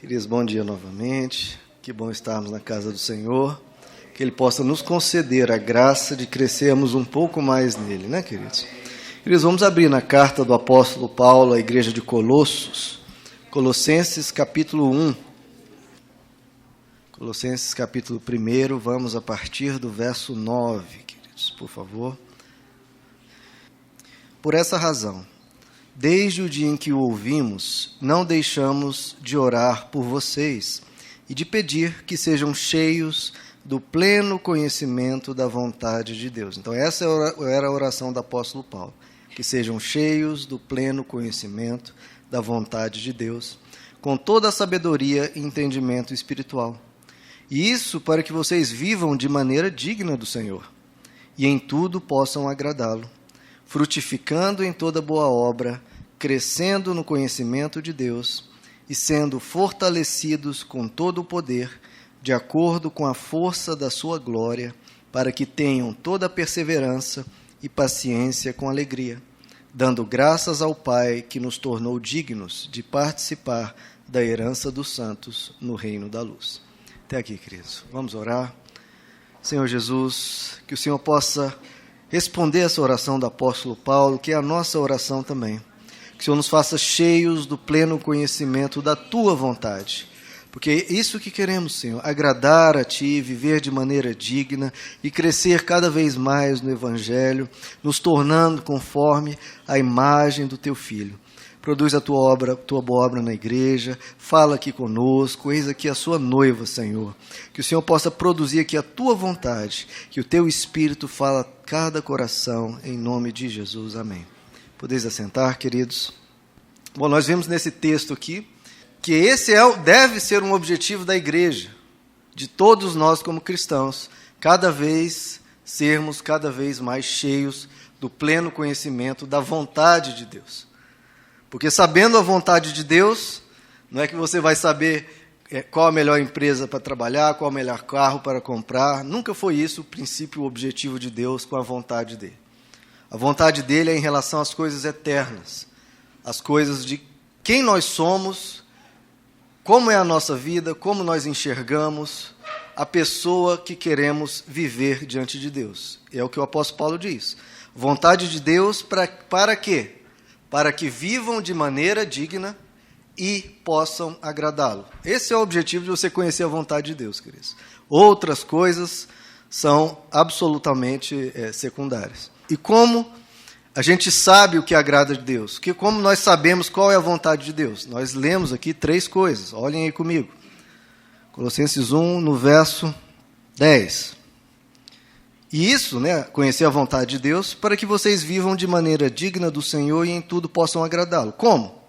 Queridos, bom dia novamente. Que bom estarmos na casa do Senhor. Que Ele possa nos conceder a graça de crescermos um pouco mais nele, né, queridos? Queridos, vamos abrir na carta do apóstolo Paulo à igreja de Colossos, Colossenses capítulo 1. Colossenses capítulo 1, vamos a partir do verso 9, queridos, por favor. Por essa razão, desde o dia em que o ouvimos, não deixamos de orar por vocês e de pedir que sejam cheios do pleno conhecimento da vontade de Deus. Então, essa era a oração do apóstolo Paulo, que sejam cheios do pleno conhecimento da vontade de Deus, com toda a sabedoria e entendimento espiritual. E isso para que vocês vivam de maneira digna do Senhor, e em tudo possam agradá-lo, frutificando em toda boa obra, crescendo no conhecimento de Deus e sendo fortalecidos com todo o poder, de acordo com a força da sua glória, para que tenham toda a perseverança e paciência com alegria, dando graças ao Pai que nos tornou dignos de participar da herança dos santos no reino da luz. Até aqui, queridos. Vamos orar. Senhor Jesus, que o Senhor possa responder essa oração do apóstolo Paulo, que é a nossa oração também. Que o Senhor nos faça cheios do pleno conhecimento da Tua vontade. Porque é isso que queremos, Senhor, agradar a Ti, viver de maneira digna e crescer cada vez mais no Evangelho, nos tornando conforme a imagem do Teu Filho. Produz a Tua obra, Tua boa obra na igreja, fala aqui conosco, eis aqui a Sua noiva, Senhor. Que o Senhor possa produzir aqui a Tua vontade, que o Teu Espírito fala a cada coração, em nome de Jesus. Amém. Podeis assentar, queridos. Bom, nós vemos nesse texto aqui que esse deve ser um objetivo da igreja, de todos nós como cristãos, sermos cada vez mais cheios do pleno conhecimento da vontade de Deus. Porque sabendo a vontade de Deus, não é que você vai saber qual a melhor empresa para trabalhar, qual o melhor carro para comprar. Nunca foi isso o princípio, o objetivo de Deus com a vontade dele. A vontade dele é em relação às coisas eternas, as coisas de quem nós somos, como é a nossa vida, como nós enxergamos a pessoa que queremos viver diante de Deus. É o que o apóstolo Paulo diz. Vontade de Deus para quê? Para que vivam de maneira digna e possam agradá-lo. Esse é o objetivo de você conhecer a vontade de Deus, queridos. Outras coisas são absolutamente secundárias. E como a gente sabe o que agrada de Deus? Como nós sabemos qual é a vontade de Deus? Nós lemos aqui 3 coisas. Olhem aí comigo. Colossenses 1, no verso 10. E isso, conhecer a vontade de Deus, para que vocês vivam de maneira digna do Senhor e em tudo possam agradá-lo. Como?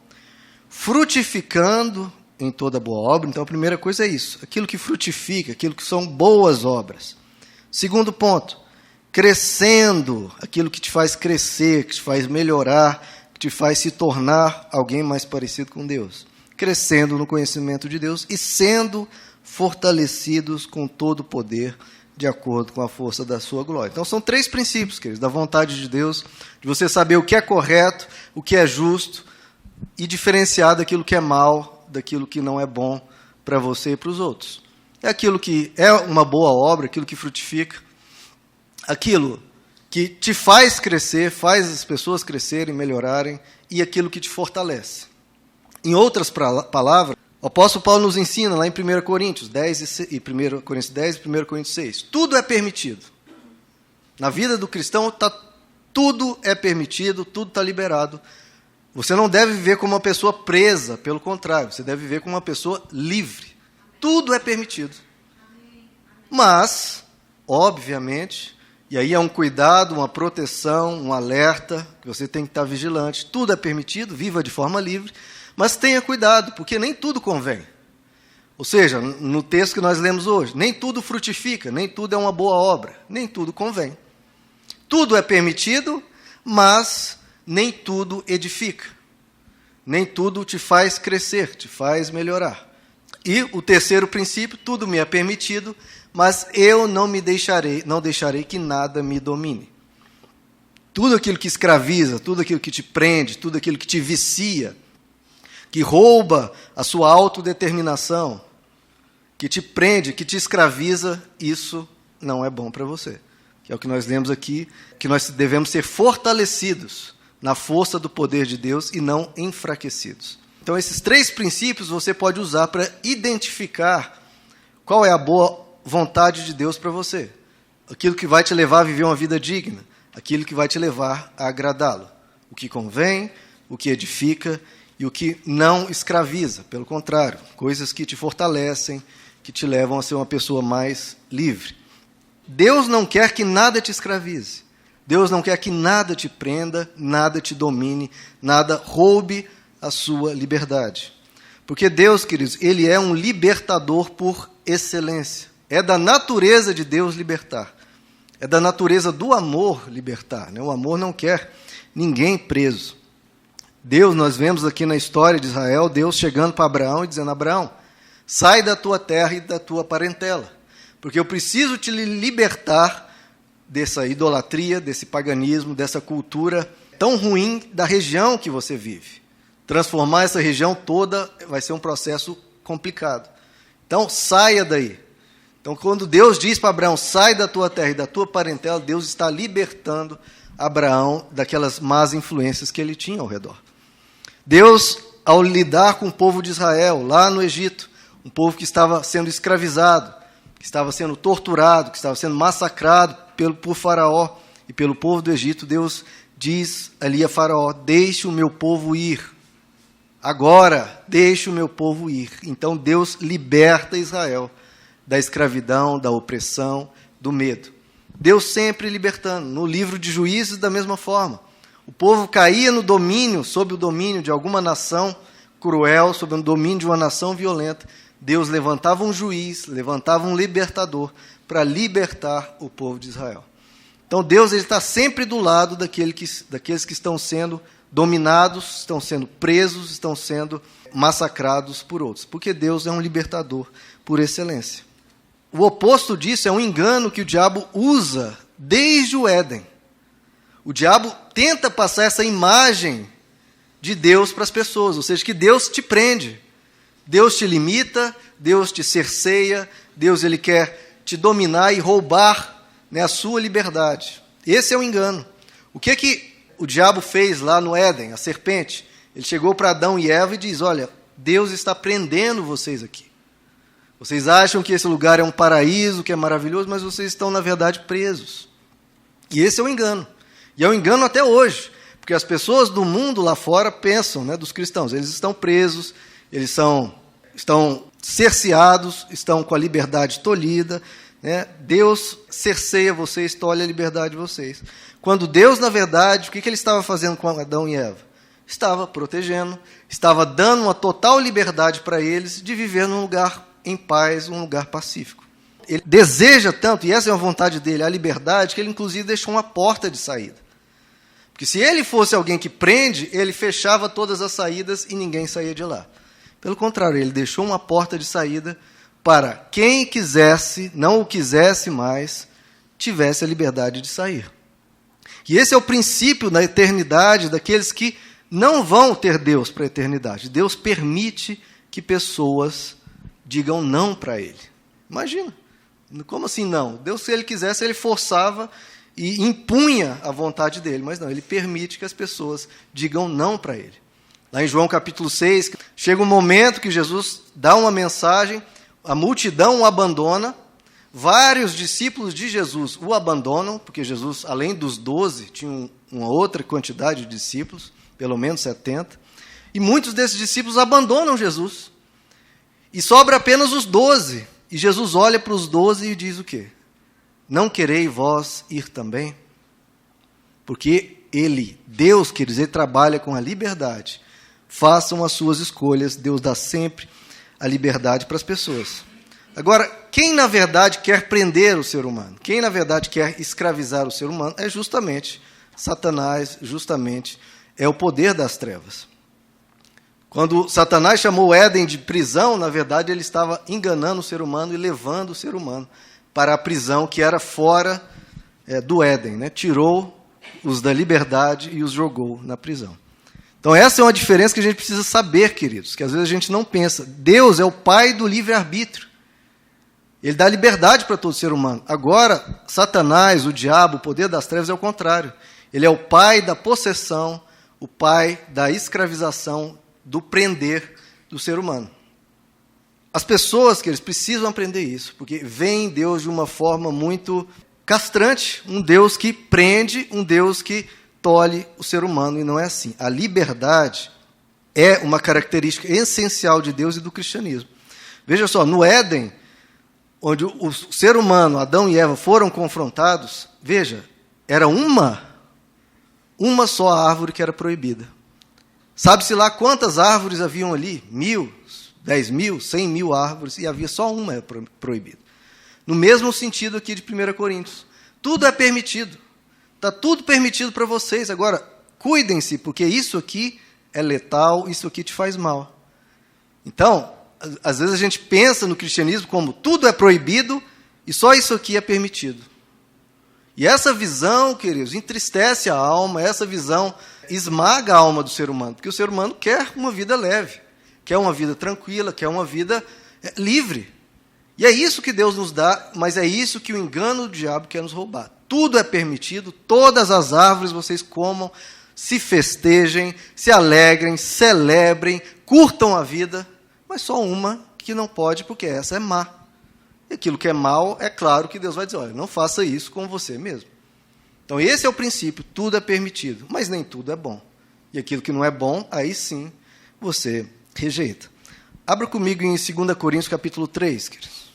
Frutificando em toda boa obra. Então, a primeira coisa é isso. Aquilo que frutifica, aquilo que são boas obras. Segundo ponto, crescendo, aquilo que te faz crescer, que te faz melhorar, que te faz se tornar alguém mais parecido com Deus. Crescendo no conhecimento de Deus e sendo fortalecidos com todo o poder, de acordo com a força da sua glória. Então, são 3 princípios, queridos, da vontade de Deus, de você saber o que é correto, o que é justo, e diferenciar daquilo que é mal, daquilo que não é bom para você e para os outros. É aquilo que é uma boa obra, aquilo que frutifica, aquilo que te faz crescer, faz as pessoas crescerem, melhorarem, e aquilo que te fortalece. Em outras palavras, o apóstolo Paulo nos ensina lá em 1 Coríntios 10 e 1 Coríntios 10 e 1 Coríntios 6. Tudo é permitido. Na vida do cristão, tudo é permitido, tudo está liberado. Você não deve viver como uma pessoa presa, pelo contrário, você deve viver como uma pessoa livre. Tudo é permitido. Mas, obviamente, e aí é um cuidado, uma proteção, um alerta, que você tem que estar vigilante. Tudo é permitido, viva de forma livre, mas tenha cuidado, porque nem tudo convém. Ou seja, no texto que nós lemos hoje, nem tudo frutifica, nem tudo é uma boa obra, nem tudo convém. Tudo é permitido, mas nem tudo edifica. Nem tudo te faz crescer, te faz melhorar. E o terceiro princípio, tudo me é permitido, mas eu não deixarei que nada me domine. Tudo aquilo que escraviza, tudo aquilo que te prende, tudo aquilo que te vicia, que rouba a sua autodeterminação, que te prende, que te escraviza, isso não é bom para você. Que é o que nós lemos aqui, que nós devemos ser fortalecidos na força do poder de Deus e não enfraquecidos. Então, esses 3 princípios você pode usar para identificar qual é a boa vontade de Deus para você. Aquilo que vai te levar a viver uma vida digna, aquilo que vai te levar a agradá-lo. O que convém, o que edifica e o que não escraviza. Pelo contrário, coisas que te fortalecem, que te levam a ser uma pessoa mais livre. Deus não quer que nada te escravize. Deus não quer que nada te prenda, nada te domine, nada roube a sua liberdade. Porque Deus, queridos, Ele é um libertador por excelência. É da natureza de Deus libertar. É da natureza do amor libertar, né? O amor não quer ninguém preso. Deus, nós vemos aqui na história de Israel, Deus chegando para Abraão e dizendo: Abraão, sai da tua terra e da tua parentela, porque eu preciso te libertar dessa idolatria, desse paganismo, dessa cultura tão ruim da região que você vive. Transformar essa região toda vai ser um processo complicado. Então, saia daí. Então, quando Deus diz para Abraão, sai da tua terra e da tua parentela, Deus está libertando Abraão daquelas más influências que ele tinha ao redor. Deus, ao lidar com o povo de Israel, lá no Egito, um povo que estava sendo escravizado, que estava sendo torturado, que estava sendo massacrado por Faraó e pelo povo do Egito, Deus diz ali a Faraó: deixe o meu povo ir. Agora, deixe o meu povo ir. Então Deus liberta Israel da escravidão, da opressão, do medo. Deus sempre libertando. No livro de Juízes, da mesma forma. O povo caía no domínio, sob o domínio de alguma nação cruel, sob o domínio de uma nação violenta. Deus levantava um juiz, levantava um libertador para libertar o povo de Israel. Então Deus, ele está sempre do lado daqueles que estão sendo dominados, estão sendo presos, estão sendo massacrados por outros. Porque Deus é um libertador por excelência. O oposto disso é um engano que o diabo usa desde o Éden. O diabo tenta passar essa imagem de Deus para as pessoas, ou seja, que Deus te prende, Deus te limita, Deus te cerceia, Deus, ele quer te dominar e roubar, né, a sua liberdade. Esse é o engano. O que o diabo fez lá no Éden, a serpente? Ele chegou para Adão e Eva e diz: olha, Deus está prendendo vocês aqui. Vocês acham que esse lugar é um paraíso, que é maravilhoso, mas vocês estão, na verdade, presos. E esse é o engano. E é um engano até hoje, porque as pessoas do mundo lá fora pensam, né, dos cristãos, eles estão presos, eles estão cerceados, estão com a liberdade tolhida, né? Deus cerceia vocês, tolhe a liberdade de vocês. Quando Deus, na verdade, o que ele estava fazendo com Adão e Eva? Estava protegendo, estava dando uma total liberdade para eles de viver num lugar em paz, um lugar pacífico. Ele deseja tanto, e essa é a vontade dele, a liberdade, que ele inclusive deixou uma porta de saída. Porque se ele fosse alguém que prende, ele fechava todas as saídas e ninguém saía de lá. Pelo contrário, ele deixou uma porta de saída para quem quisesse, não o quisesse mais, tivesse a liberdade de sair. E esse é o princípio da eternidade daqueles que não vão ter Deus para a eternidade. Deus permite que pessoas digam não para Ele. Imagina, como assim não? Deus, se Ele quisesse, Ele forçava e impunha a vontade dEle, mas não, Ele permite que as pessoas digam não para Ele. Lá em João capítulo 6, chega um momento que Jesus dá uma mensagem, a multidão o abandona, vários discípulos de Jesus o abandonam, porque Jesus, além dos 12, tinha uma outra quantidade de discípulos, pelo menos 70, e muitos desses discípulos abandonam Jesus. E sobra apenas os 12. E Jesus olha para os 12 e diz o quê? Não querei vós ir também? Porque Ele, Deus, quer dizer, trabalha com a liberdade. Façam as suas escolhas, Deus dá sempre a liberdade para as pessoas. Agora, quem na verdade quer prender o ser humano? Quem na verdade quer escravizar o ser humano é justamente Satanás, justamente é o poder das trevas. Quando Satanás chamou Éden de prisão, na verdade ele estava enganando o ser humano e levando o ser humano para a prisão que era fora do Éden, né? Tirou-os da liberdade e os jogou na prisão. Então essa é uma diferença que a gente precisa saber, queridos, que às vezes a gente não pensa. Deus é o pai do livre-arbítrio. Ele dá liberdade para todo ser humano. Agora, Satanás, o diabo, o poder das trevas é o contrário. Ele é o pai da possessão, o pai da escravização, do prender do ser humano. As pessoas, que eles precisam aprender isso, porque veem Deus de uma forma muito castrante, um Deus que prende, um Deus que tolhe o ser humano, e não é assim. A liberdade é uma característica essencial de Deus e do cristianismo. Veja só, no Éden, onde o ser humano, Adão e Eva, foram confrontados, veja, era uma só árvore que era proibida. Sabe-se lá quantas árvores haviam ali? 1.000, 10.000, 100.000 árvores, e havia só uma proibida. No mesmo sentido aqui de 1 Coríntios. Tudo é permitido. Está tudo permitido para vocês. Agora, cuidem-se, porque isso aqui é letal, isso aqui te faz mal. Então, às vezes a gente pensa no cristianismo como tudo é proibido e só isso aqui é permitido. E essa visão, queridos, entristece a alma, essa visão esmaga a alma do ser humano, porque o ser humano quer uma vida leve, quer uma vida tranquila, quer uma vida livre. E é isso que Deus nos dá, mas é isso que o engano do diabo quer nos roubar. Tudo é permitido, todas as árvores vocês comam, se festejem, se alegrem, celebrem, curtam a vida, mas só uma que não pode, porque essa é má. E aquilo que é mal, é claro que Deus vai dizer, olha, não faça isso com você mesmo. Então esse é o princípio, tudo é permitido, mas nem tudo é bom. E aquilo que não é bom, aí sim você rejeita. Abra comigo em 2 Coríntios capítulo 3, queridos.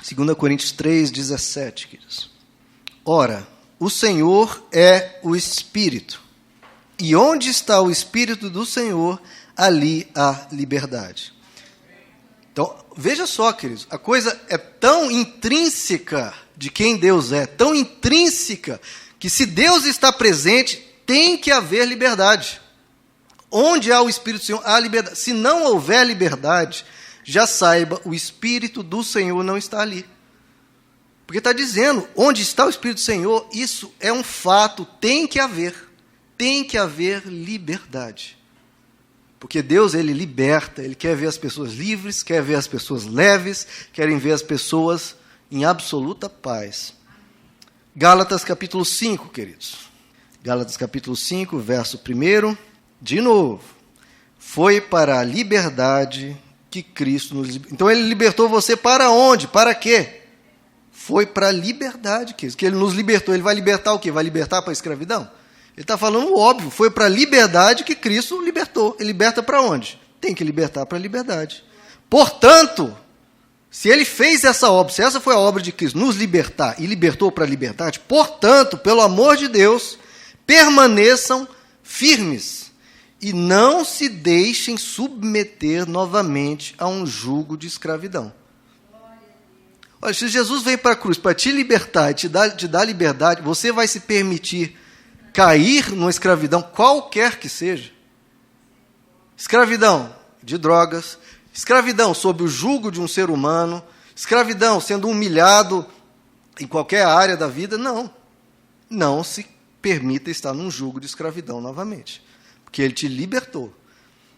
2 Coríntios 3, 17, queridos. Ora, o Senhor é o Espírito, e onde está o Espírito do Senhor, ali há liberdade. Então, veja só, queridos, a coisa é tão intrínseca de quem Deus é, tão intrínseca, que se Deus está presente, tem que haver liberdade. Onde há o Espírito do Senhor, há liberdade. Se não houver liberdade, já saiba, o Espírito do Senhor não está ali. Porque está dizendo, onde está o Espírito do Senhor, isso é um fato, tem que haver liberdade. Porque Deus, Ele liberta, Ele quer ver as pessoas livres, quer ver as pessoas leves, querem ver as pessoas em absoluta paz. Gálatas capítulo 5, queridos. Gálatas capítulo 5, verso 1, de novo. Foi para a liberdade que Cristo nos libertou. Então Ele libertou você para onde? Para quê? Foi para a liberdade, queridos, que Ele nos libertou. Ele vai libertar o quê? Vai libertar para a escravidão? Ele está falando o óbvio, foi para a liberdade que Cristo libertou. Ele liberta para onde? Tem que libertar para a liberdade. Portanto, se Ele fez essa obra, se essa foi a obra de Cristo, nos libertar e libertou para a liberdade, portanto, pelo amor de Deus, permaneçam firmes e não se deixem submeter novamente a um jugo de escravidão. Olha, se Jesus veio para a cruz para te libertar e te dar liberdade, você vai se permitir cair numa escravidão, qualquer que seja. Escravidão de drogas, escravidão sob o jugo de um ser humano, escravidão sendo humilhado em qualquer área da vida, não se permita estar num jugo de escravidão novamente, porque Ele te libertou.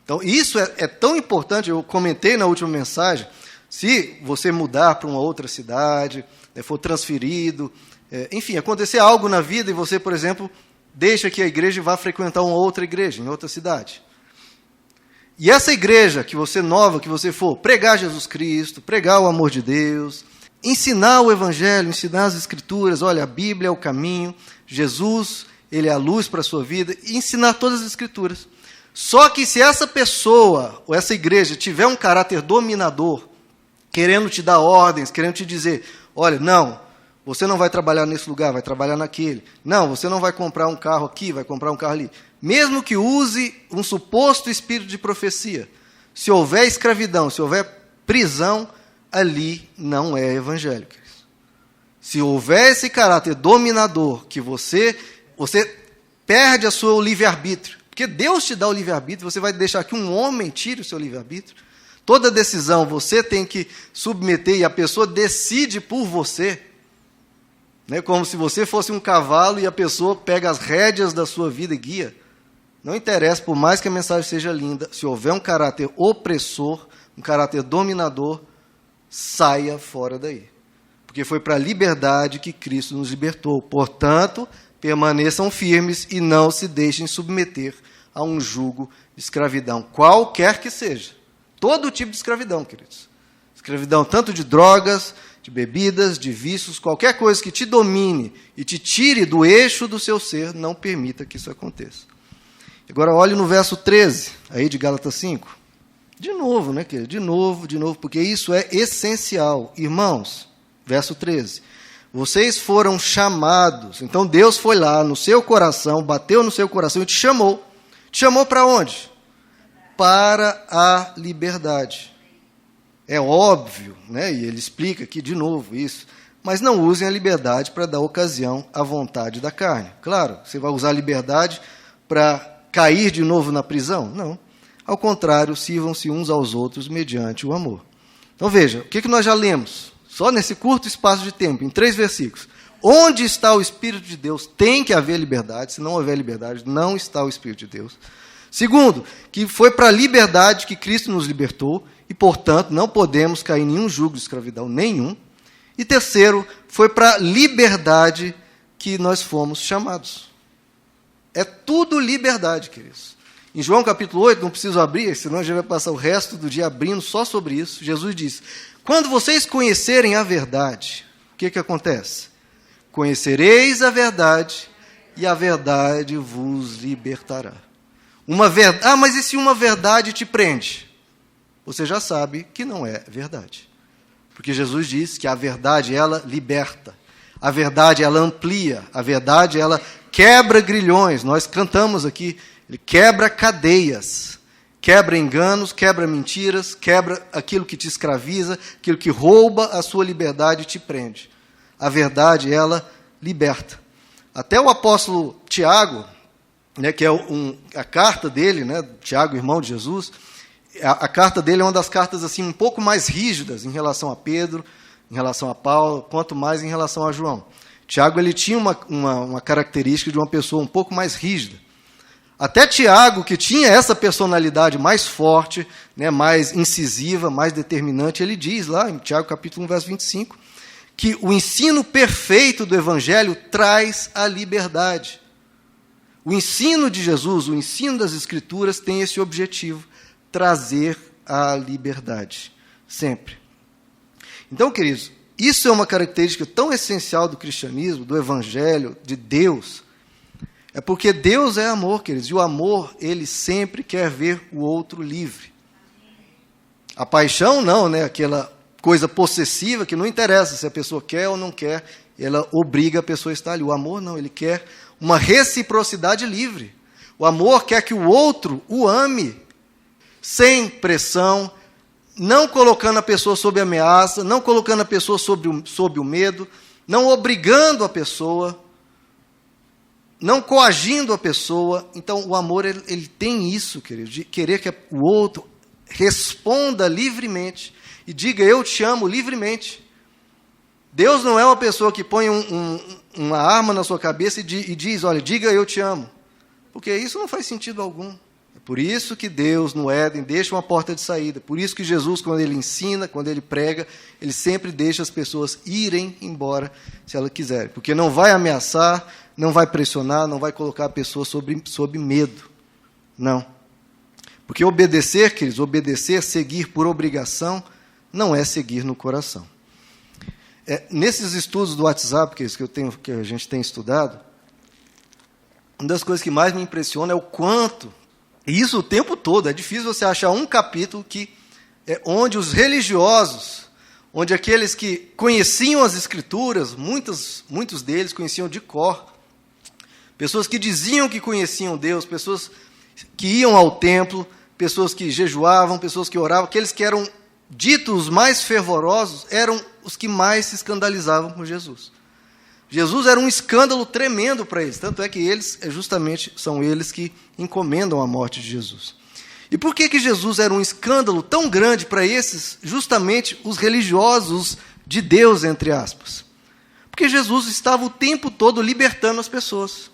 Então, isso é tão importante, eu comentei na última mensagem, se você mudar para uma outra cidade, for transferido, enfim, acontecer algo na vida e você, por exemplo, deixa que a igreja vá frequentar uma outra igreja, em outra cidade. E essa igreja que você for, pregar Jesus Cristo, pregar o amor de Deus, ensinar o Evangelho, ensinar as Escrituras, olha, a Bíblia é o caminho, Jesus, Ele é a luz para a sua vida, e ensinar todas as Escrituras. Só que se essa pessoa, ou essa igreja, tiver um caráter dominador, querendo te dar ordens, querendo te dizer, olha, não, você não vai trabalhar nesse lugar, vai trabalhar naquele. Não, você não vai comprar um carro aqui, vai comprar um carro ali. Mesmo que use um suposto espírito de profecia, se houver escravidão, se houver prisão, ali não é evangelho. Se houver esse caráter dominador, que você perde a sua livre-arbítrio, porque Deus te dá o livre-arbítrio, você vai deixar que um homem tire o seu livre-arbítrio? Toda decisão você tem que submeter e a pessoa decide por você. Como se você fosse um cavalo e a pessoa pega as rédeas da sua vida e guia. Não interessa, por mais que a mensagem seja linda, se houver um caráter opressor, um caráter dominador, saia fora daí. Porque foi para a liberdade que Cristo nos libertou. Portanto, permaneçam firmes e não se deixem submeter a um jugo de escravidão, qualquer que seja. Todo tipo de escravidão, queridos. Escravidão tanto de drogas, de bebidas, de vícios, qualquer coisa que te domine e te tire do eixo do seu ser, não permita que isso aconteça. Agora olhe no verso 13, aí de Gálatas 5. De novo, né, querido? De novo, porque isso é essencial. Irmãos, verso 13. Vocês foram chamados. Então Deus foi lá no seu coração, bateu no seu coração e te chamou. Te chamou para onde? Para a liberdade. É óbvio, né? E ele explica aqui de novo isso. Mas não usem a liberdade para dar ocasião à vontade da carne. Claro, você vai usar a liberdade para cair de novo na prisão? Não. Ao contrário, sirvam-se uns aos outros mediante o amor. Então veja, o que nós já lemos? Só nesse curto espaço de tempo, em 3 versículos. Onde está o Espírito de Deus? Tem que haver liberdade. Se não houver liberdade, não está o Espírito de Deus. Segundo, que foi para a liberdade que Cristo nos libertou e, portanto, não podemos cair em nenhum jugo de escravidão, nenhum. E terceiro, foi para a liberdade que nós fomos chamados. É tudo liberdade, queridos. Em João capítulo 8, não preciso abrir, senão a gente vai passar o resto do dia abrindo só sobre isso. Jesus diz, quando vocês conhecerem a verdade, o que acontece? Conhecereis a verdade e a verdade vos libertará. Mas e se uma verdade te prende? Você já sabe que não é verdade. Porque Jesus diz que a verdade, ela liberta. A verdade, ela amplia. A verdade, ela quebra grilhões. Nós cantamos aqui, ele quebra cadeias. Quebra enganos, quebra mentiras, quebra aquilo que te escraviza, aquilo que rouba a sua liberdade e te prende. A verdade, ela liberta. Até o apóstolo Tiago, né, que é a carta dele, né, Tiago, irmão de Jesus, a carta dele é uma das cartas assim, um pouco mais rígidas em relação a Pedro, em relação a Paulo, quanto mais em relação a João. Tiago ele tinha uma característica de uma pessoa um pouco mais rígida. Até Tiago, que tinha essa personalidade mais forte, né, mais incisiva, mais determinante, ele diz lá em Tiago capítulo 1, verso 25, que o ensino perfeito do Evangelho traz a liberdade. O ensino de Jesus, o ensino das Escrituras tem esse objetivo, trazer a liberdade, sempre. Então, queridos, isso é uma característica tão essencial do cristianismo, do Evangelho, de Deus. É porque Deus é amor, queridos, e o amor, ele sempre quer ver o outro livre. A paixão não, né? Aquela coisa possessiva que não interessa se a pessoa quer ou não quer, ela obriga a pessoa a estar ali. O amor não, ele quer uma reciprocidade livre. O amor quer que o outro o ame, sem pressão, não colocando a pessoa sob ameaça, não colocando a pessoa sob o medo, não obrigando a pessoa, não coagindo a pessoa. Então, o amor, ele tem isso, querido, de querer que o outro responda livremente e diga, eu te amo livremente. Deus não é uma pessoa que põe uma arma na sua cabeça e diz, olha, diga eu te amo. Porque isso não faz sentido algum. É por isso que Deus, no Éden, deixa uma porta de saída. Por isso que Jesus, quando ele ensina, quando ele prega, ele sempre deixa as pessoas irem embora, se elas quiserem. Porque não vai ameaçar, não vai pressionar, não vai colocar a pessoa sob medo. Não. Porque obedecer, queridos, obedecer, seguir por obrigação, não é seguir no coração. Nesses estudos do WhatsApp, que a gente tem estudado, uma das coisas que mais me impressiona é o quanto, e isso o tempo todo, é difícil você achar um capítulo onde os religiosos, onde aqueles que conheciam as Escrituras, muitos deles conheciam de cor, pessoas que diziam que conheciam Deus, pessoas que iam ao templo, pessoas que jejuavam, pessoas que oravam, aqueles que eram ditos mais fervorosos, eram os que mais se escandalizavam com Jesus. Jesus era um escândalo tremendo para eles, tanto é que são eles que encomendam a morte de Jesus. E por que Jesus era um escândalo tão grande para esses, justamente os religiosos de Deus, entre aspas? Porque Jesus estava o tempo todo libertando as pessoas.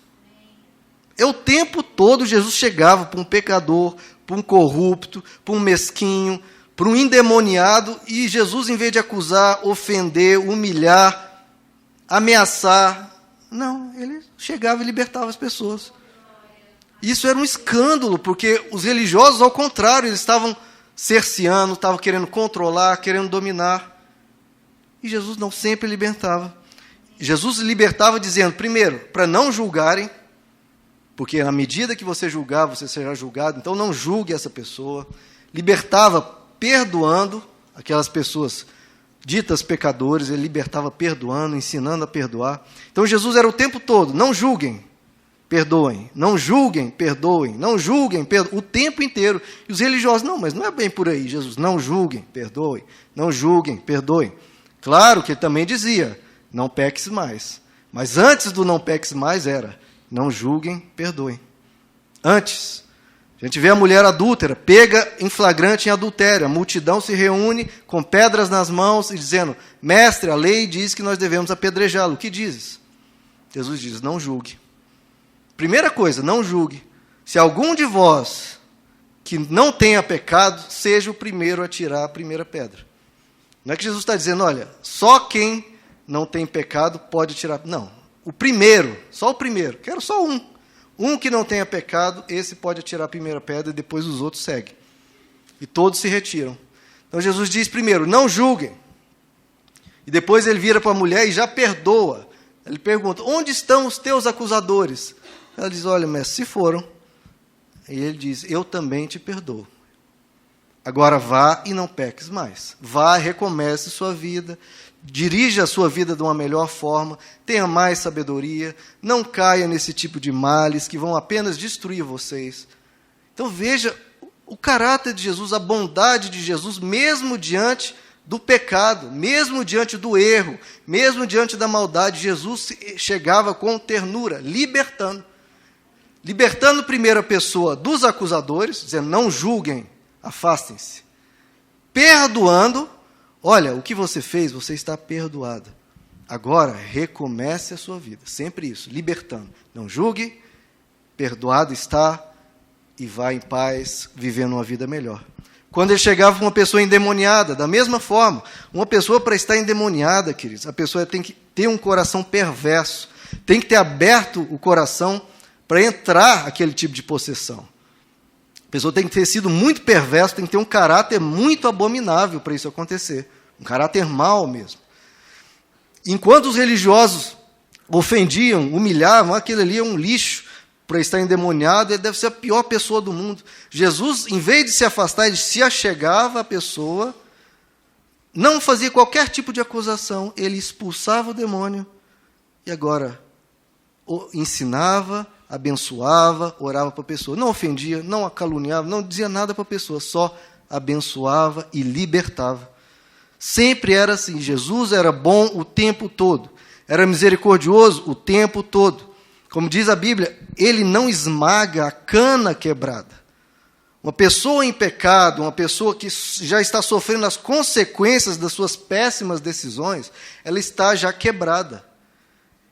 É o tempo todo Jesus chegava para um pecador, para um corrupto, para um mesquinho, para um endemoniado, e Jesus, em vez de acusar, ofender, humilhar, ameaçar, não, ele chegava e libertava as pessoas. Isso era um escândalo, porque os religiosos, ao contrário, eles estavam cerceando, estavam querendo controlar, querendo dominar. E Jesus não sempre libertava. Jesus libertava dizendo, primeiro, para não julgarem, porque na medida que você julgar, você será julgado, então não julgue essa pessoa. Libertava perdoando aquelas pessoas ditas pecadores, ele libertava perdoando, ensinando a perdoar. Então Jesus era o tempo todo, não julguem, perdoem, não julguem, perdoem, não julguem, perdoem, o tempo inteiro. E os religiosos, não, mas não é bem por aí, Jesus, não julguem, perdoem, não julguem, perdoem. Claro que ele também dizia, não peques mais. Mas antes do não peques mais era, não julguem, perdoem. Antes, a gente vê a mulher adúltera, pega em flagrante em adultério, a multidão se reúne com pedras nas mãos e dizendo, mestre, a lei diz que nós devemos apedrejá-lo. O que dizes? Jesus diz, não julgue. Primeira coisa, não julgue. Se algum de vós que não tenha pecado, seja o primeiro a tirar a primeira pedra. Não é que Jesus está dizendo, olha, só quem não tem pecado pode tirar. Não, o primeiro, só o primeiro, quero só um. Um que não tenha pecado, esse pode atirar a primeira pedra e depois os outros seguem. E todos se retiram. Então Jesus diz primeiro, não julguem. E depois ele vira para a mulher e já perdoa. Ele pergunta, onde estão os teus acusadores? Ela diz, olha, mestre, se foram. E ele diz, eu também te perdoo. Agora vá e não peques mais. Vá, recomece sua vida, dirija a sua vida de uma melhor forma, tenha mais sabedoria, não caia nesse tipo de males que vão apenas destruir vocês. Então veja o caráter de Jesus, a bondade de Jesus, mesmo diante do pecado, mesmo diante do erro, mesmo diante da maldade, Jesus chegava com ternura, libertando. Libertando primeiro a pessoa dos acusadores, dizendo, não julguem, afastem-se. Perdoando, olha, o que você fez, você está perdoado. Agora, recomece a sua vida. Sempre isso, libertando. Não julgue, perdoado está, e vá em paz, vivendo uma vida melhor. Quando ele chegava com uma pessoa endemoniada, da mesma forma, uma pessoa para estar endemoniada, queridos, a pessoa tem que ter um coração perverso, tem que ter aberto o coração para entrar aquele tipo de possessão. A pessoa tem que ter sido muito perversa, tem que ter um caráter muito abominável para isso acontecer. Um caráter mau mesmo. Enquanto os religiosos ofendiam, humilhavam, aquele ali é um lixo para estar endemoniado, ele deve ser a pior pessoa do mundo. Jesus, em vez de se afastar, ele se achegava à pessoa, não fazia qualquer tipo de acusação, ele expulsava o demônio e agora ensinava, abençoava, orava para a pessoa. Não ofendia, não a caluniava, não dizia nada para a pessoa, só abençoava e libertava. Sempre era assim. Jesus era bom o tempo todo. Era misericordioso o tempo todo. Como diz a Bíblia, ele não esmaga a cana quebrada. Uma pessoa em pecado, uma pessoa que já está sofrendo as consequências das suas péssimas decisões, ela está já quebrada.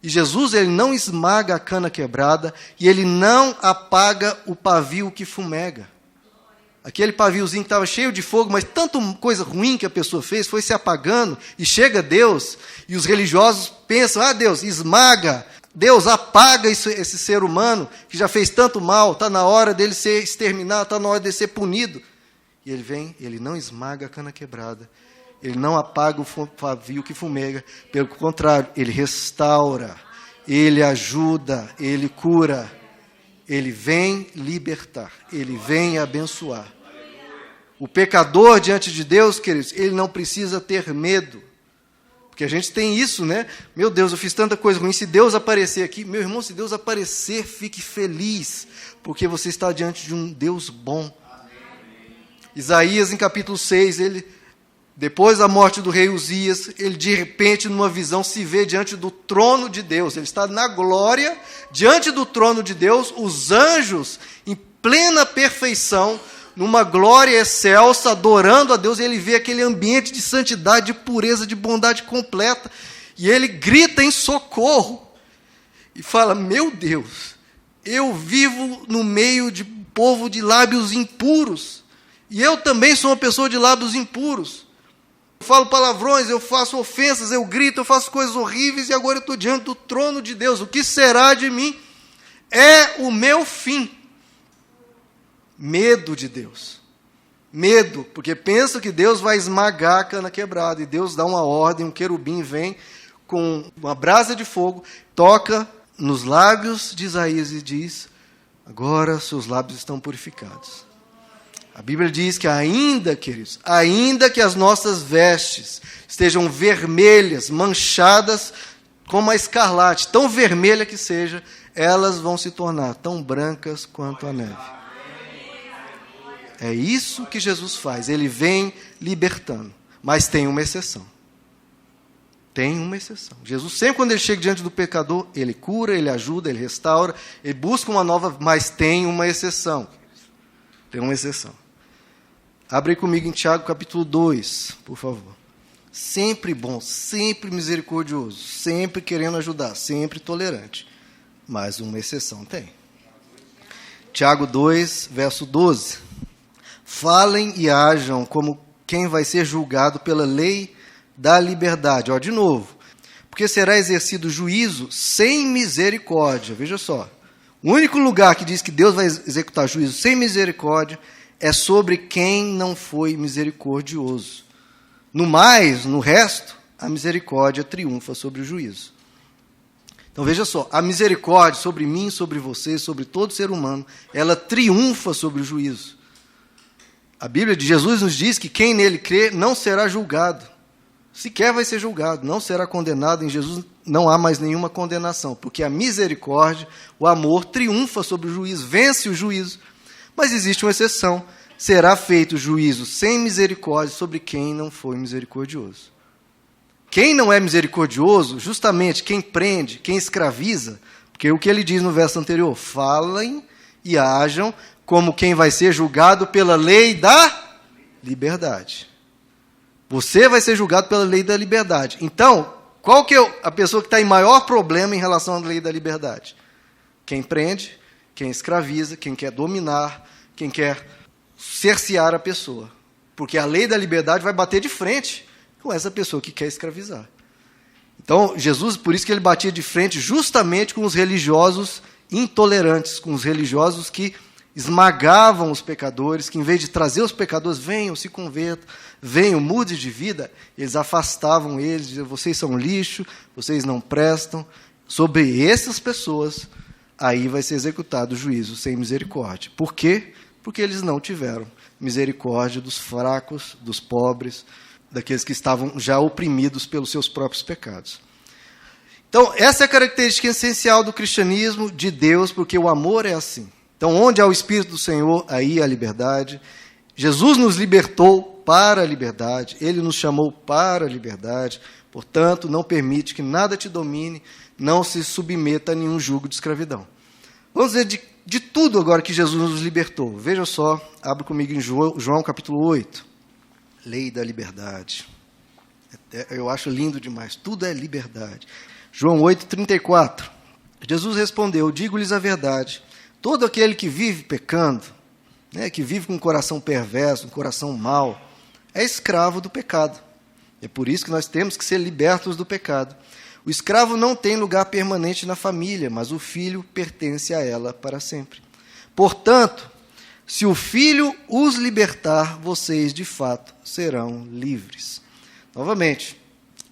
E Jesus, ele não esmaga a cana quebrada e ele não apaga o pavio que fumega. Aquele paviozinho que estava cheio de fogo, mas tanta coisa ruim que a pessoa fez, foi se apagando, e chega Deus, e os religiosos pensam, Deus, esmaga, Deus apaga esse ser humano, que já fez tanto mal, está na hora dele ser exterminado, está na hora dele ser punido. E ele vem, ele não esmaga a cana quebrada, ele não apaga o pavio que fumega, pelo contrário, ele restaura, ele ajuda, ele cura, ele vem libertar, ele vem abençoar. O pecador diante de Deus, queridos, ele não precisa ter medo, porque a gente tem isso, né? Meu Deus, eu fiz tanta coisa ruim, se Deus aparecer aqui, meu irmão, se Deus aparecer, fique feliz, porque você está diante de um Deus bom. Isaías, em capítulo 6, depois da morte do rei Uzias, ele de repente, numa visão, se vê diante do trono de Deus. Ele está na glória, diante do trono de Deus, os anjos, em plena perfeição, numa glória excelsa, adorando a Deus, e ele vê aquele ambiente de santidade, de pureza, de bondade completa, e ele grita em socorro, e fala, meu Deus, eu vivo no meio de povo de lábios impuros. E eu também sou uma pessoa de lábios impuros. Eu falo palavrões, eu faço ofensas, eu grito, eu faço coisas horríveis e agora eu estou diante do trono de Deus. O que será de mim? É o meu fim. Medo de Deus. Medo, porque pensa que Deus vai esmagar a cana quebrada. E Deus dá uma ordem, um querubim vem com uma brasa de fogo, toca nos lábios de Isaías e diz: agora seus lábios estão purificados. A Bíblia diz que ainda, queridos, ainda que as nossas vestes estejam vermelhas, manchadas como a escarlate, tão vermelha que seja, elas vão se tornar tão brancas quanto a neve. É isso que Jesus faz. Ele vem libertando. Mas tem uma exceção. Tem uma exceção. Jesus sempre, quando ele chega diante do pecador, ele cura, ele ajuda, ele restaura, ele busca uma nova, mas tem uma exceção. Tem uma exceção. Abre aí comigo em Tiago capítulo 2, por favor. Sempre bom, sempre misericordioso, sempre querendo ajudar, sempre tolerante. Mas uma exceção tem. Tiago 2, verso 12. Falem e ajam como quem vai ser julgado pela lei da liberdade. Ó, de novo. Porque será exercido juízo sem misericórdia. Veja só. O único lugar que diz que Deus vai executar juízo sem misericórdia é sobre quem não foi misericordioso. No mais, no resto, a misericórdia triunfa sobre o juízo. Então veja só, a misericórdia sobre mim, sobre você, sobre todo ser humano, ela triunfa sobre o juízo. A Bíblia de Jesus nos diz que quem nele crê não será julgado. Sequer vai ser julgado, não será condenado. Em Jesus não há mais nenhuma condenação, porque a misericórdia, o amor, triunfa sobre o juízo, vence o juízo. Mas existe uma exceção. Será feito juízo sem misericórdia sobre quem não foi misericordioso. Quem não é misericordioso, justamente quem prende, quem escraviza, porque o que ele diz no verso anterior, falem e ajam como quem vai ser julgado pela lei da liberdade. Você vai ser julgado pela lei da liberdade. Então, qual que é a pessoa que está em maior problema em relação à lei da liberdade? Quem prende, quem escraviza, quem quer dominar, quem quer cercear a pessoa. Porque a lei da liberdade vai bater de frente com essa pessoa que quer escravizar. Então, Jesus, por isso que ele batia de frente justamente com os religiosos intolerantes, com os religiosos que esmagavam os pecadores, que em vez de trazer os pecadores, venham, se convertam, venham, mude de vida, eles afastavam eles, diziam, vocês são lixo, vocês não prestam. Sobre essas pessoas, aí vai ser executado o juízo sem misericórdia. Por quê? Porque eles não tiveram misericórdia dos fracos, dos pobres, daqueles que estavam já oprimidos pelos seus próprios pecados. Então, essa é a característica essencial do cristianismo de Deus, porque o amor é assim. Então, onde há o Espírito do Senhor, aí há a liberdade. Jesus nos libertou para a liberdade, Ele nos chamou para a liberdade, portanto, não permite que nada te domine, não se submeta a nenhum jugo de escravidão. Vamos ver de tudo agora que Jesus nos libertou. Veja só, abre comigo em João capítulo 8. Lei da liberdade. Eu acho lindo demais, tudo é liberdade. João 8, 34. Jesus respondeu, digo-lhes a verdade, todo aquele que vive pecando, que vive com um coração perverso, um coração mau, é escravo do pecado. É por isso que nós temos que ser libertos do pecado. O escravo não tem lugar permanente na família, mas o filho pertence a ela para sempre. Portanto, se o filho os libertar, vocês de fato serão livres. Novamente,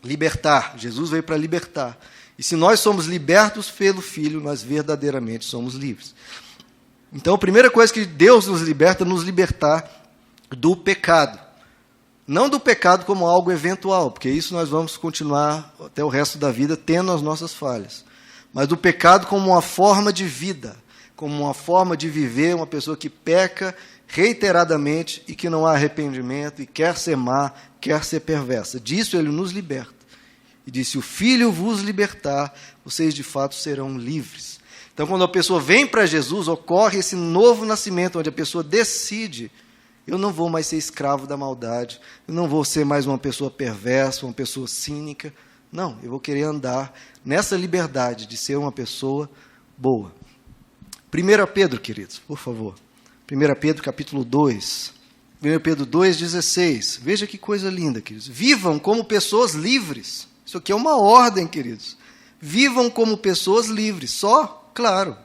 libertar. Jesus veio para libertar. E se nós somos libertos pelo Filho, nós verdadeiramente somos livres. Então, a primeira coisa que Deus nos liberta é nos libertar do pecado. Não do pecado como algo eventual, porque isso nós vamos continuar até o resto da vida tendo as nossas falhas. Mas do pecado como uma forma de vida, como uma forma de viver, uma pessoa que peca reiteradamente e que não há arrependimento e quer ser má, quer ser perversa. Disso ele nos liberta. E disse, se o Filho vos libertar, vocês de fato serão livres. Então, quando a pessoa vem para Jesus, ocorre esse novo nascimento, onde a pessoa decide, eu não vou mais ser escravo da maldade, eu não vou ser mais uma pessoa perversa, uma pessoa cínica. Não, eu vou querer andar nessa liberdade de ser uma pessoa boa. 1 Pedro, queridos, por favor. 1 Pedro, capítulo 2. 1 Pedro 2,16. Veja que coisa linda, queridos. Vivam como pessoas livres. Isso aqui é uma ordem, queridos. Vivam como pessoas livres. Só, claro,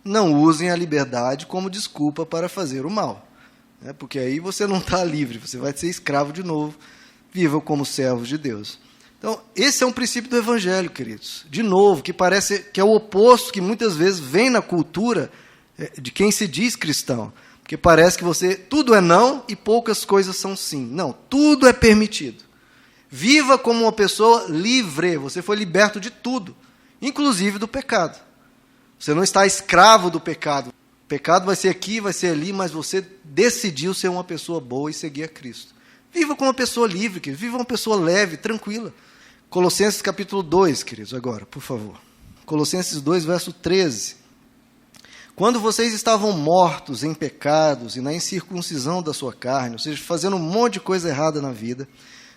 não usem a liberdade como desculpa para fazer o mal. Porque aí você não está livre, você vai ser escravo de novo. Vivam como servos de Deus. Então, esse é um princípio do Evangelho, queridos. De novo, que parece que é o oposto que muitas vezes vem na cultura de quem se diz cristão. Porque parece que tudo é não e poucas coisas são sim. Não, tudo é permitido. Viva como uma pessoa livre. Você foi liberto de tudo, inclusive do pecado. Você não está escravo do pecado. O pecado vai ser aqui, vai ser ali, mas você decidiu ser uma pessoa boa e seguir a Cristo. Viva como uma pessoa livre, queridos. Viva uma pessoa leve, tranquila. Colossenses capítulo 2, queridos, agora, por favor. Colossenses 2, verso 13. Quando vocês estavam mortos em pecados e na incircuncisão da sua carne, ou seja, fazendo um monte de coisa errada na vida,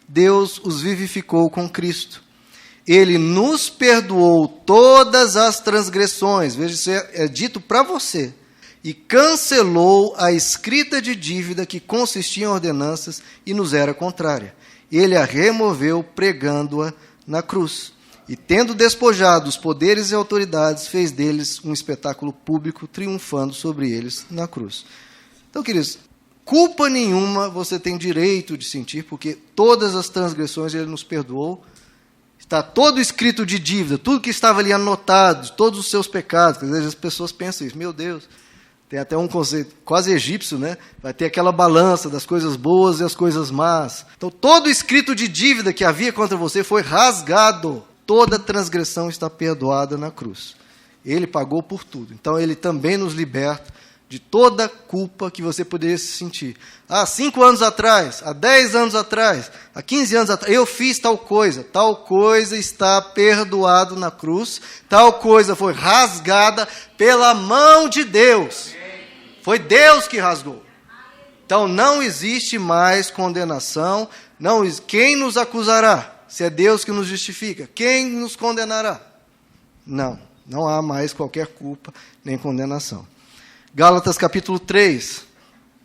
Deus os vivificou com Cristo. Ele nos perdoou todas as transgressões, veja, isso é dito para você, e cancelou a escrita de dívida que consistia em ordenanças e nos era contrária. Ele a removeu pregando-a na cruz. E tendo despojado os poderes e autoridades, fez deles um espetáculo público, triunfando sobre eles na cruz. Então, queridos, culpa nenhuma você tem direito de sentir, porque todas as transgressões Ele nos perdoou. Está todo escrito de dívida, tudo que estava ali anotado, todos os seus pecados. Às vezes as pessoas pensam isso, meu Deus, tem até um conceito quase egípcio, né? Vai ter aquela balança das coisas boas e as coisas más. Então, todo escrito de dívida que havia contra você foi rasgado. Toda transgressão está perdoada na cruz. Ele pagou por tudo. Então, Ele também nos liberta de toda culpa que você poderia se sentir. Há 5 anos atrás, há 10 anos atrás, há 15 anos atrás, eu fiz tal coisa está perdoado na cruz, tal coisa foi rasgada pela mão de Deus. Foi Deus que rasgou. Então não existe mais condenação. Quem nos acusará? Se é Deus que nos justifica, quem nos condenará? Não há mais qualquer culpa nem condenação. Gálatas capítulo 3,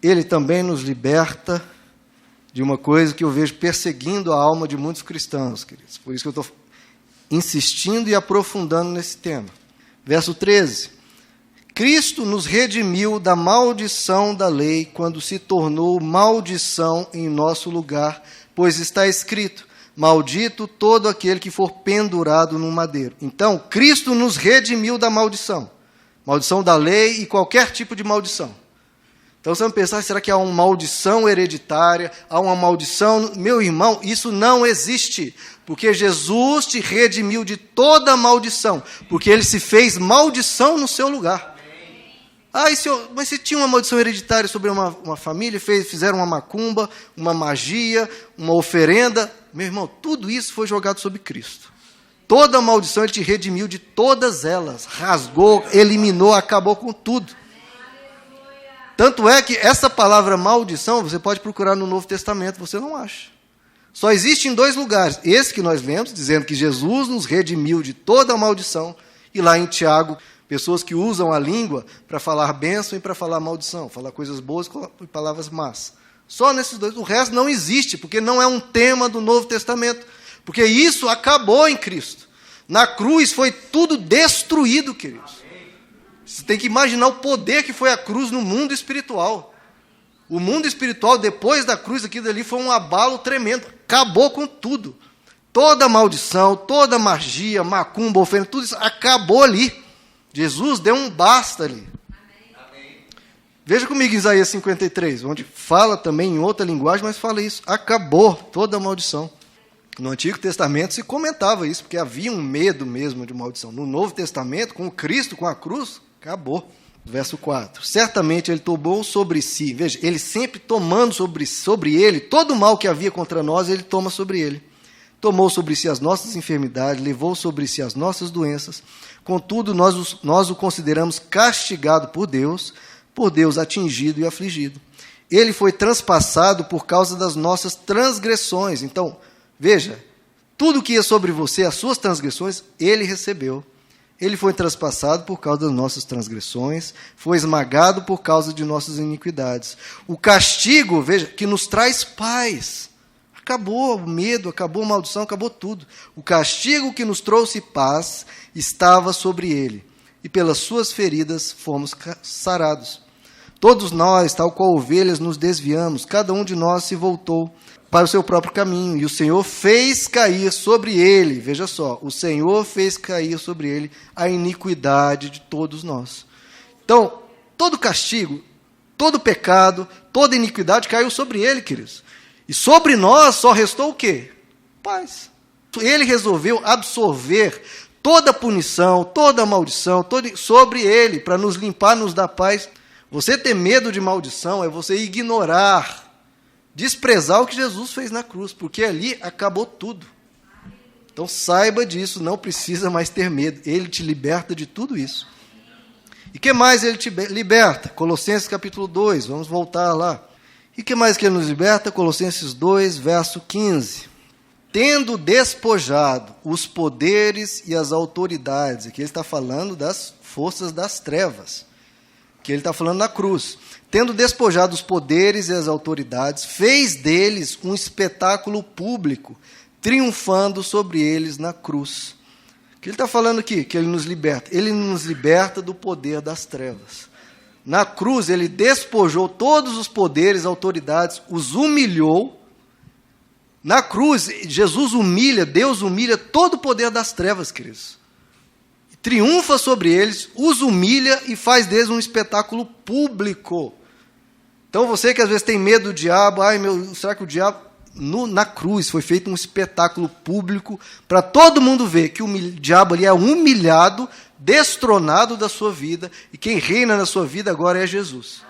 ele também nos liberta de uma coisa que eu vejo perseguindo a alma de muitos cristãos, queridos. Por isso que eu estou insistindo e aprofundando nesse tema. Verso 13. Cristo nos redimiu da maldição da lei quando se tornou maldição em nosso lugar, pois está escrito, maldito todo aquele que for pendurado no madeiro. Então, Cristo nos redimiu da maldição. Maldição da lei e qualquer tipo de maldição. Então você vai pensar, será que há uma maldição hereditária? Há uma maldição? Meu irmão, isso não existe. Porque Jesus te redimiu de toda maldição. Porque Ele se fez maldição no seu lugar. Mas se tinha uma maldição hereditária sobre uma família, fizeram uma macumba, uma magia, uma oferenda. Meu irmão, tudo isso foi jogado sobre Cristo. Toda a maldição Ele te redimiu de todas elas. Rasgou, eliminou, acabou com tudo. Tanto é que essa palavra maldição, você pode procurar no Novo Testamento, você não acha. Só existe em 2 lugares. Esse que nós lemos, dizendo que Jesus nos redimiu de toda a maldição. E lá em Tiago, pessoas que usam a língua para falar bênção e para falar maldição. Falar coisas boas e palavras más. Só nesses 2. O resto não existe, porque não é um tema do Novo Testamento. Porque isso acabou em Cristo. Na cruz foi tudo destruído, queridos. Você tem que imaginar o poder que foi a cruz no mundo espiritual. O mundo espiritual, depois da cruz, aquilo ali foi um abalo tremendo. Acabou com tudo. Toda maldição, toda magia, macumba, ofensa, tudo isso acabou ali. Jesus deu um basta ali. Amém. Veja comigo Isaías 53, onde fala também em outra linguagem, mas fala isso. Acabou toda a maldição. No Antigo Testamento se comentava isso, porque havia um medo mesmo de maldição. No Novo Testamento, com Cristo, com a cruz, acabou. Verso 4. Certamente Ele tomou sobre si, veja, Ele sempre tomando sobre Ele, todo o mal que havia contra nós, Ele toma sobre Ele. Tomou sobre si as nossas enfermidades, levou sobre si as nossas doenças. Contudo, nós o consideramos castigado por Deus atingido e afligido. Ele foi transpassado por causa das nossas transgressões. Então, veja, tudo que ia sobre você, as suas transgressões, Ele recebeu ele foi traspassado por causa das nossas transgressões, foi esmagado por causa de nossas iniquidades. O castigo, veja, que nos traz paz. Acabou o medo, acabou a maldição, acabou tudo. O castigo que nos trouxe paz estava sobre ele, e pelas suas feridas fomos sarados. Todos nós, tal qual ovelhas, nos desviamos, cada um de nós se voltou para o seu próprio caminho, e o Senhor fez cair sobre ele, veja só, o Senhor fez cair sobre ele a iniquidade de todos nós. Então, todo castigo, todo pecado, toda iniquidade caiu sobre ele, queridos. E sobre nós só restou o quê? Paz. Ele resolveu absorver toda a punição, toda a maldição, sobre ele, para nos limpar, nos dar paz. Você ter medo de maldição é você ignorar, desprezar o que Jesus fez na cruz, porque ali acabou tudo. Então saiba disso, não precisa mais ter medo. Ele te liberta de tudo isso. E que mais ele te liberta? Colossenses capítulo 2, vamos voltar lá. E que mais que ele nos liberta? Colossenses 2, verso 15. Tendo despojado os poderes e as autoridades, aqui ele está falando das forças das trevas, que ele está falando na cruz. Tendo despojado os poderes e as autoridades, fez deles um espetáculo público, triunfando sobre eles na cruz. O que ele está falando aqui? Que ele nos liberta. Ele nos liberta do poder das trevas. Na cruz, ele despojou todos os poderes, autoridades, os humilhou. Na cruz, Jesus humilha, Deus humilha todo o poder das trevas, queridos. Triunfa sobre eles, os humilha e faz deles um espetáculo público. Então você que às vezes tem medo do diabo, será que o diabo... na cruz foi feito um espetáculo público para todo mundo ver que o diabo ali é humilhado, destronado da sua vida, e quem reina na sua vida agora é Jesus.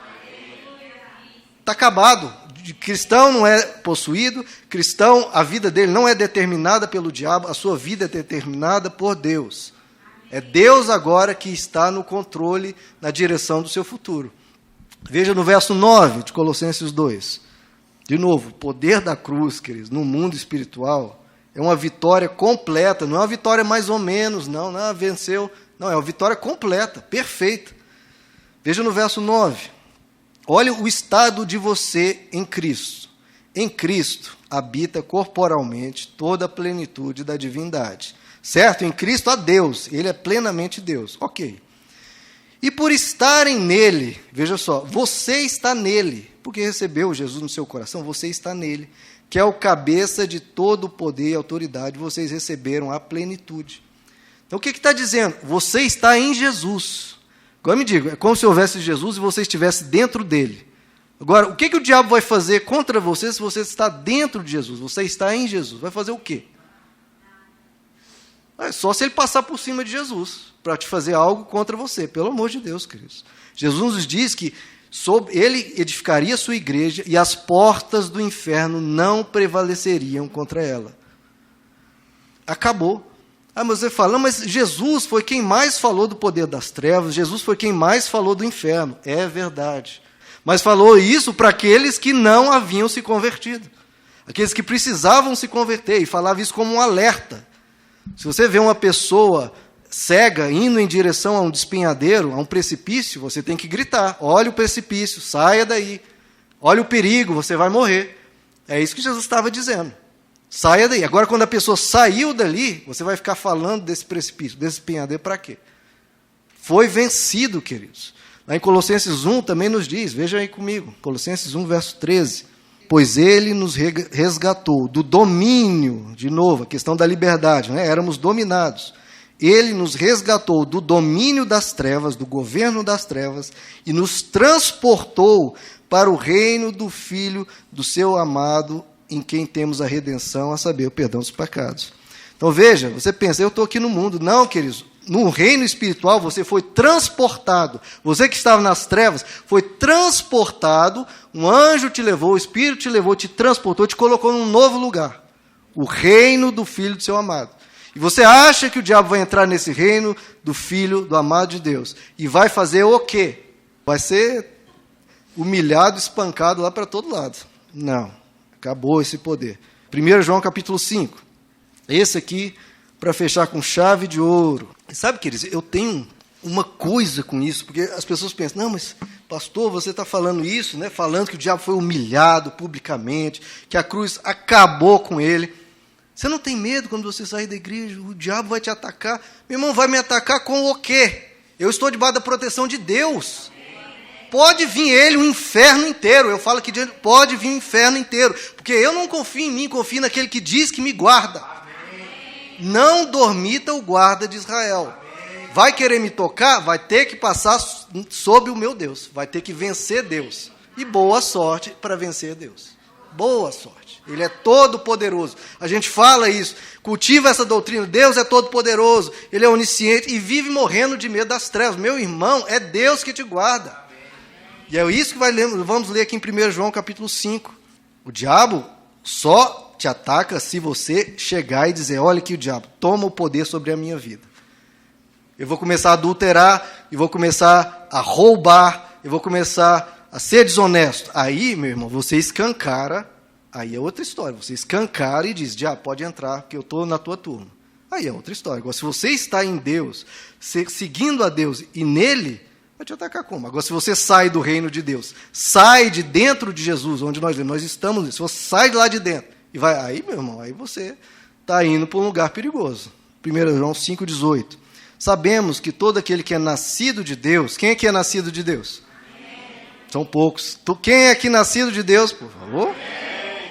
Está acabado. Cristão não é possuído, cristão, a vida dele não é determinada pelo diabo, a sua vida é determinada por Deus. É Deus agora que está no controle, na direção do seu futuro. Veja no verso 9 de Colossenses 2. De novo, o poder da cruz, queridos, no mundo espiritual, é uma vitória completa, não é uma vitória mais ou menos, não, venceu, não, é uma vitória completa, perfeita. Veja no verso 9. Olha o estado de você em Cristo. Em Cristo habita corporalmente toda a plenitude da divindade. Certo? Em Cristo há Deus, ele é plenamente Deus. Ok. E por estarem nele, veja só, você está nele, porque recebeu Jesus no seu coração, você está nele, que é o cabeça de todo o poder e autoridade, vocês receberam a plenitude. Então o que está dizendo? Você está em Jesus. Agora me diga, é como se houvesse Jesus e você estivesse dentro dele. Agora, o que o diabo vai fazer contra você se você está dentro de Jesus? Você está em Jesus. Vai fazer o quê? É só se ele passar por cima de Jesus para te fazer algo contra você, pelo amor de Deus, queridos. Jesus nos diz que ele edificaria a sua igreja e as portas do inferno não prevaleceriam contra ela. Acabou. Mas você fala, mas Jesus foi quem mais falou do poder das trevas, Jesus foi quem mais falou do inferno. É verdade. Mas falou isso para aqueles que não haviam se convertido. Aqueles que precisavam se converter, e falava isso como um alerta. Se você vê uma pessoa cega indo em direção a um despenhadeiro, a um precipício, você tem que gritar, olha o precipício, saia daí. Olha o perigo, você vai morrer. É isso que Jesus estava dizendo. Saia daí. Agora, quando a pessoa saiu dali, você vai ficar falando desse precipício, desse despenhadeiro, para quê? Foi vencido, queridos. Lá em Colossenses 1 também nos diz, veja aí comigo, Colossenses 1, verso 13. Pois ele nos resgatou do domínio, de novo, a questão da liberdade, né? Éramos dominados. Ele nos resgatou do domínio das trevas, do governo das trevas, e nos transportou para o reino do Filho do seu amado, em quem temos a redenção, a saber, o perdão dos pecados. Então veja, você pensa, eu estou aqui no mundo. Não, queridos, no reino espiritual você foi transportado. Você que estava nas trevas, foi transportado, um anjo te levou, o Espírito te levou, te transportou, te colocou num novo lugar. O reino do Filho do seu amado. E você acha que o diabo vai entrar nesse reino do Filho, do amado de Deus, e vai fazer o quê? Vai ser humilhado, espancado lá para todo lado. Não, acabou esse poder. 1 João capítulo 5. Esse aqui para fechar com chave de ouro. E sabe, queridos, eu tenho uma coisa com isso, porque as pessoas pensam, não, mas pastor, você está falando isso, né? Falando que o diabo foi humilhado publicamente, que a cruz acabou com ele. Você não tem medo quando você sair da igreja? O diabo vai te atacar. Meu irmão, vai me atacar com o quê? Eu estou debaixo da proteção de Deus. Pode vir ele, o inferno inteiro. Eu falo que pode vir o inferno inteiro. Porque eu não confio em mim, confio naquele que diz que me guarda. Não dormita o guarda de Israel. Vai querer me tocar? Vai ter que passar sob o meu Deus. Vai ter que vencer Deus. E boa sorte para vencer Deus. Boa sorte. Ele é todo poderoso. A gente fala isso. Cultiva essa doutrina. Deus é todo poderoso. Ele é onisciente e vive morrendo de medo das trevas. Meu irmão, é Deus que te guarda. E é isso que vamos ler aqui em 1 João capítulo 5. O diabo só te ataca se você chegar e dizer, olha aqui o diabo, toma o poder sobre a minha vida. Eu vou começar a adulterar, eu vou começar a roubar, eu vou começar a ser desonesto. Aí, meu irmão, você escancara, aí é outra história. Você escancara e diz, diabo, pode entrar, porque eu estou na tua turma. Aí é outra história. Agora, se você está em Deus, seguindo a Deus e nele, vai te atacar como? Agora, se você sai do reino de Deus, sai de dentro de Jesus, onde nós estamos, se você sai de lá de dentro, e vai, aí, meu irmão, aí você está indo para um lugar perigoso. 1 João 5,18. Sabemos que todo aquele que é nascido de Deus, quem é que é nascido de Deus? São poucos. Quem é que é nascido de Deus, por favor?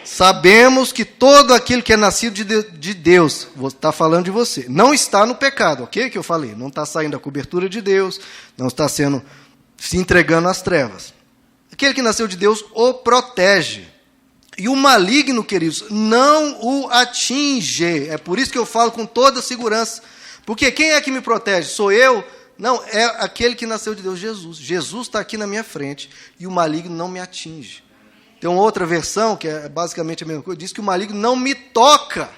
Sabemos que todo aquele que é nascido de Deus, está falando de você, não está no pecado, ok? Que eu falei, não está saindo da cobertura de Deus, não está se entregando às trevas. Aquele que nasceu de Deus o protege. E o maligno, queridos, não o atinge. É por isso que eu falo com toda segurança. Porque quem é que me protege? Sou eu? Não, é aquele que nasceu de Deus, Jesus. Jesus está aqui na minha frente e o maligno não me atinge. Tem uma outra versão, que é basicamente a mesma coisa, diz que o maligno não me toca.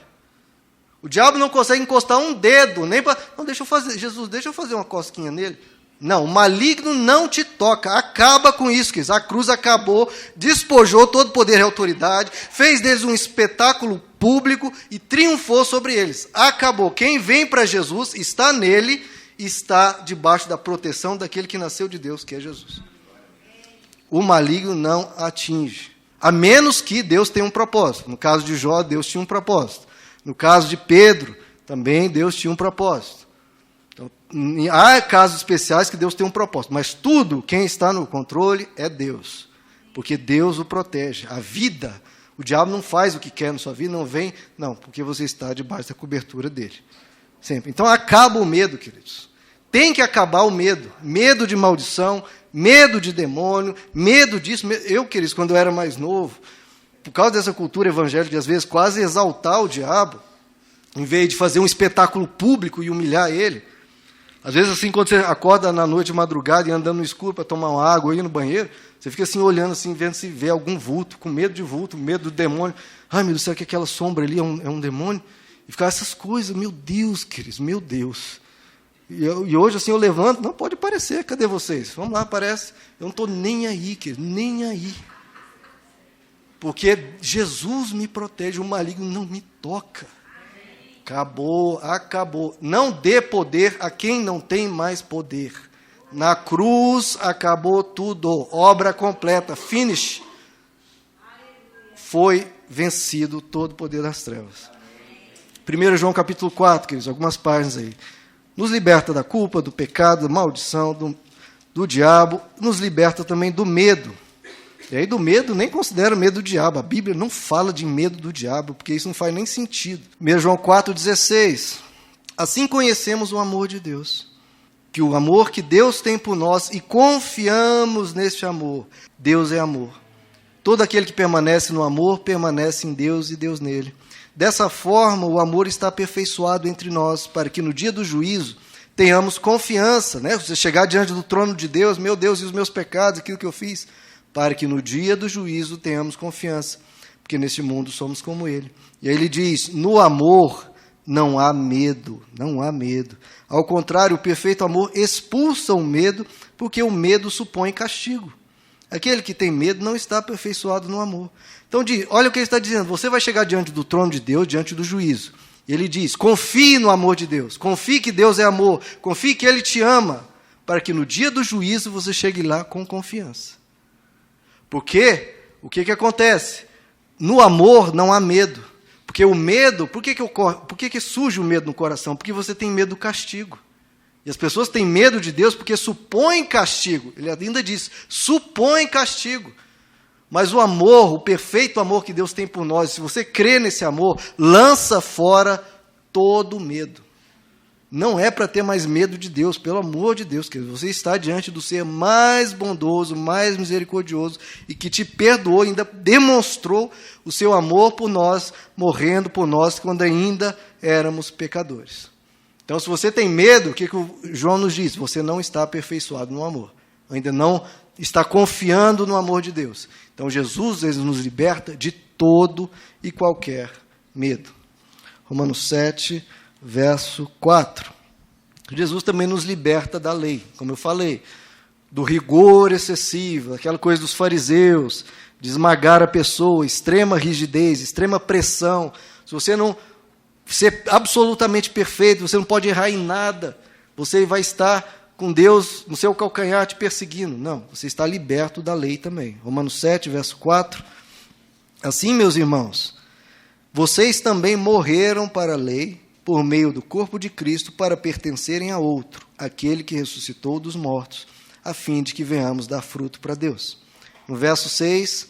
O diabo não consegue encostar um dedo, nem para... Não, deixa eu fazer, Jesus, deixa eu fazer uma cosquinha nele. Não, o maligno não te toca. Acaba com isso, queridos. A cruz acabou, despojou todo poder e autoridade, fez deles um espetáculo público e triunfou sobre eles. Acabou. Quem vem para Jesus, está nele, está debaixo da proteção daquele que nasceu de Deus, que é Jesus. O maligno não atinge. A menos que Deus tenha um propósito. No caso de Jó, Deus tinha um propósito. No caso de Pedro, também Deus tinha um propósito. Então, há casos especiais que Deus tem um propósito. Mas tudo, quem está no controle é Deus. Porque Deus o protege. A vida, o diabo não faz o que quer na sua vida, não vem. Não, porque você está debaixo da cobertura dele. Sempre. Então acaba o medo, queridos. Tem que acabar o medo. Medo de maldição, medo de demônio, medo disso. Eu, queridos, quando eu era mais novo, por causa dessa cultura evangélica, de às vezes quase exaltar o diabo, em vez de fazer um espetáculo público e humilhar ele. Às vezes, assim, quando você acorda na noite de madrugada e andando no escuro para tomar uma água ou ir no banheiro, você fica assim, olhando, assim, vendo se vê algum vulto, com medo de vulto, medo do demônio. Ai, meu Deus, será que aquela sombra ali é um demônio? E ficar essas coisas, meu Deus, queridos, meu Deus. E hoje, assim, eu levanto, não pode aparecer, cadê vocês? Vamos lá, aparece. Eu não estou nem aí, querido, nem aí. Porque Jesus me protege, o maligno não me toca. Acabou, acabou. Não dê poder a quem não tem mais poder. Na cruz acabou tudo. Obra completa. Finish. Foi vencido todo o poder das trevas. 1 João capítulo 4, queridos, algumas páginas aí. Nos liberta da culpa, do pecado, da maldição, do diabo. Nos liberta também do medo. E aí do medo, nem considera medo do diabo. A Bíblia não fala de medo do diabo, porque isso não faz nem sentido. 1 João 4,16. Assim conhecemos o amor de Deus, que o amor que Deus tem por nós, e confiamos neste amor. Deus é amor. Todo aquele que permanece no amor, permanece em Deus e Deus nele. Dessa forma, o amor está aperfeiçoado entre nós, para que no dia do juízo tenhamos confiança, né? Você chegar diante do trono de Deus, meu Deus, e os meus pecados, aquilo que eu fiz, para que no dia do juízo tenhamos confiança, porque neste mundo somos como ele. E aí ele diz, no amor não há medo, não há medo. Ao contrário, o perfeito amor expulsa o medo, porque o medo supõe castigo. Aquele que tem medo não está aperfeiçoado no amor. Então, olha o que ele está dizendo, você vai chegar diante do trono de Deus, diante do juízo, Ele diz, confie no amor de Deus, confie que Deus é amor, confie que Ele te ama, para que no dia do juízo você chegue lá com confiança. Porque, o que acontece? No amor não há medo. Porque o medo, por que surge o medo no coração? Porque você tem medo do castigo. E as pessoas têm medo de Deus porque supõem castigo. Ele ainda diz, supõem castigo. Mas o amor, o perfeito amor que Deus tem por nós, se você crê nesse amor, lança fora todo o medo. Não é para ter mais medo de Deus, pelo amor de Deus, querido. Você está diante do ser mais bondoso, mais misericordioso e que te perdoou, ainda demonstrou o seu amor por nós, morrendo por nós quando ainda éramos pecadores. Então, se você tem medo, o que o João nos diz? Você não está aperfeiçoado no amor. Ainda não está confiando no amor de Deus. Então, Jesus ele nos liberta de todo e qualquer medo. Romanos 7, verso 4. Jesus também nos liberta da lei, como eu falei, do rigor excessivo, aquela coisa dos fariseus, de esmagar a pessoa, extrema rigidez, extrema pressão. Se você não ser absolutamente perfeito, você não pode errar em nada, você vai estar com Deus no seu calcanhar te perseguindo. Não, você está liberto da lei também. Romanos 7, verso 4. Assim, meus irmãos, vocês também morreram para a lei, por meio do corpo de Cristo, para pertencerem a outro, aquele que ressuscitou dos mortos, a fim de que venhamos dar fruto para Deus. No verso 6,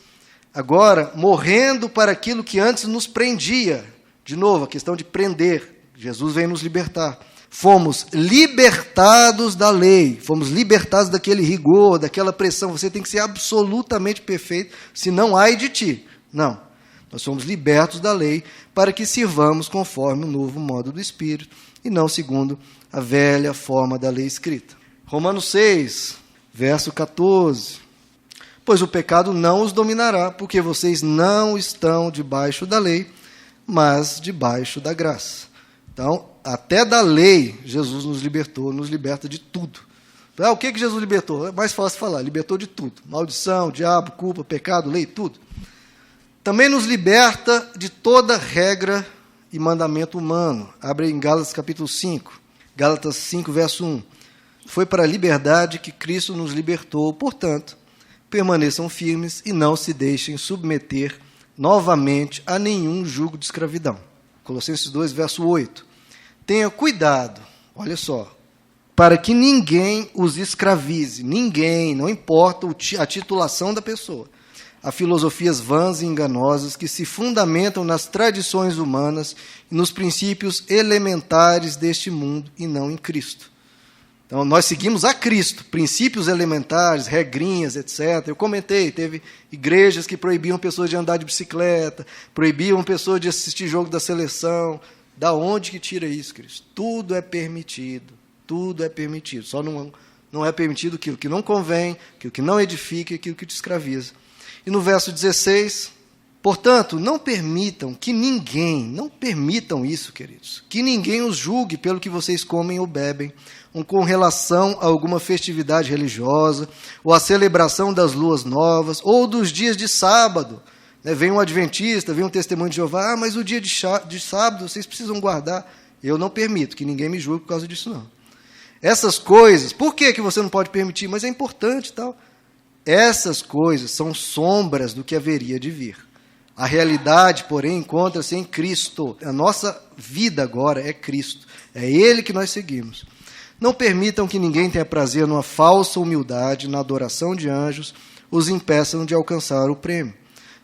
agora, morrendo para aquilo que antes nos prendia, de novo, a questão de prender, Jesus vem nos libertar. Fomos libertados da lei, fomos libertados daquele rigor, daquela pressão, você tem que ser absolutamente perfeito, senão ai de ti. Não. Nós somos libertos da lei para que sirvamos conforme o novo modo do Espírito e não segundo a velha forma da lei escrita. Romanos 6, verso 14. Pois o pecado não os dominará, porque vocês não estão debaixo da lei, mas debaixo da graça. Então, até da lei, Jesus nos libertou, nos liberta de tudo. O que Jesus libertou? É mais fácil falar, libertou de tudo. Maldição, diabo, culpa, pecado, lei, tudo. Também nos liberta de toda regra e mandamento humano. Abre em Gálatas capítulo 5. Gálatas 5, verso 1. Foi para a liberdade que Cristo nos libertou, portanto, permaneçam firmes e não se deixem submeter novamente a nenhum jugo de escravidão. Colossenses 2, verso 8. Tenha cuidado, olha só, para que ninguém os escravize, ninguém, não importa a titulação da pessoa, a filosofias vãs e enganosas que se fundamentam nas tradições humanas e nos princípios elementares deste mundo e não em Cristo. Então, nós seguimos a Cristo, princípios elementares, regrinhas, etc. Eu comentei, teve igrejas que proibiam pessoas de andar de bicicleta, proibiam pessoas de assistir jogo da seleção. Da onde que tira isso, Cristo? Tudo é permitido, tudo é permitido. Só não é permitido aquilo que não convém, aquilo que não edifica, aquilo que te escraviza. E no verso 16, portanto, não permitam isso, queridos, que ninguém os julgue pelo que vocês comem ou bebem, ou com relação a alguma festividade religiosa, ou a celebração das luas novas, ou dos dias de sábado. Vem um adventista, vem um testemunho de Jeová, mas o dia de sábado vocês precisam guardar. Eu não permito que ninguém me julgue por causa disso, não. Essas coisas, por que você não pode permitir? Mas é importante e tal. Essas coisas são sombras do que haveria de vir. A realidade, porém, encontra-se em Cristo. A nossa vida agora é Cristo. É Ele que nós seguimos. Não permitam que ninguém tenha prazer numa falsa humildade, na adoração de anjos, os impeçam de alcançar o prêmio.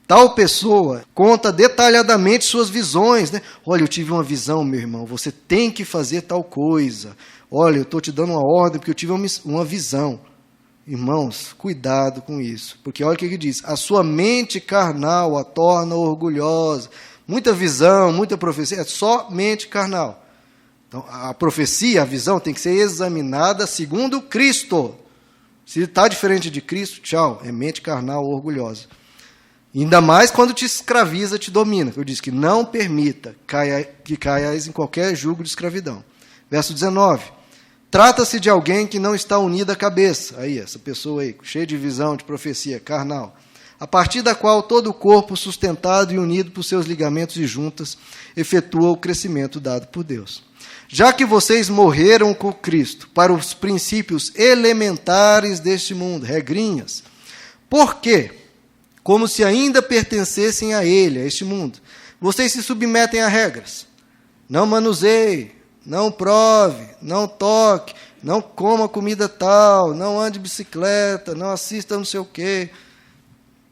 Tal pessoa conta detalhadamente suas visões, né? Olha, eu tive uma visão, meu irmão, você tem que fazer tal coisa. Olha, eu estou te dando uma ordem porque eu tive uma visão. Irmãos, cuidado com isso, porque olha o que ele diz, a sua mente carnal a torna orgulhosa. Muita visão, muita profecia, é só mente carnal. Então, a profecia, a visão tem que ser examinada segundo Cristo. Se está diferente de Cristo, tchau, é mente carnal orgulhosa. Ainda mais quando te escraviza, te domina. Eu disse que não permita que caiais em qualquer jugo de escravidão. Verso 19. Trata-se de alguém que não está unido à cabeça. Aí, essa pessoa aí, cheia de visão, de profecia, carnal. a partir da qual todo o corpo, sustentado e unido por seus ligamentos e juntas, efetua o crescimento dado por Deus. Já que vocês morreram com Cristo para os princípios elementares deste mundo, regrinhas, por quê? Como se ainda pertencessem a ele, a este mundo, vocês se submetem a regras. Não manuseie, não prove, não toque, não coma comida tal, não ande de bicicleta, não assista não sei o quê.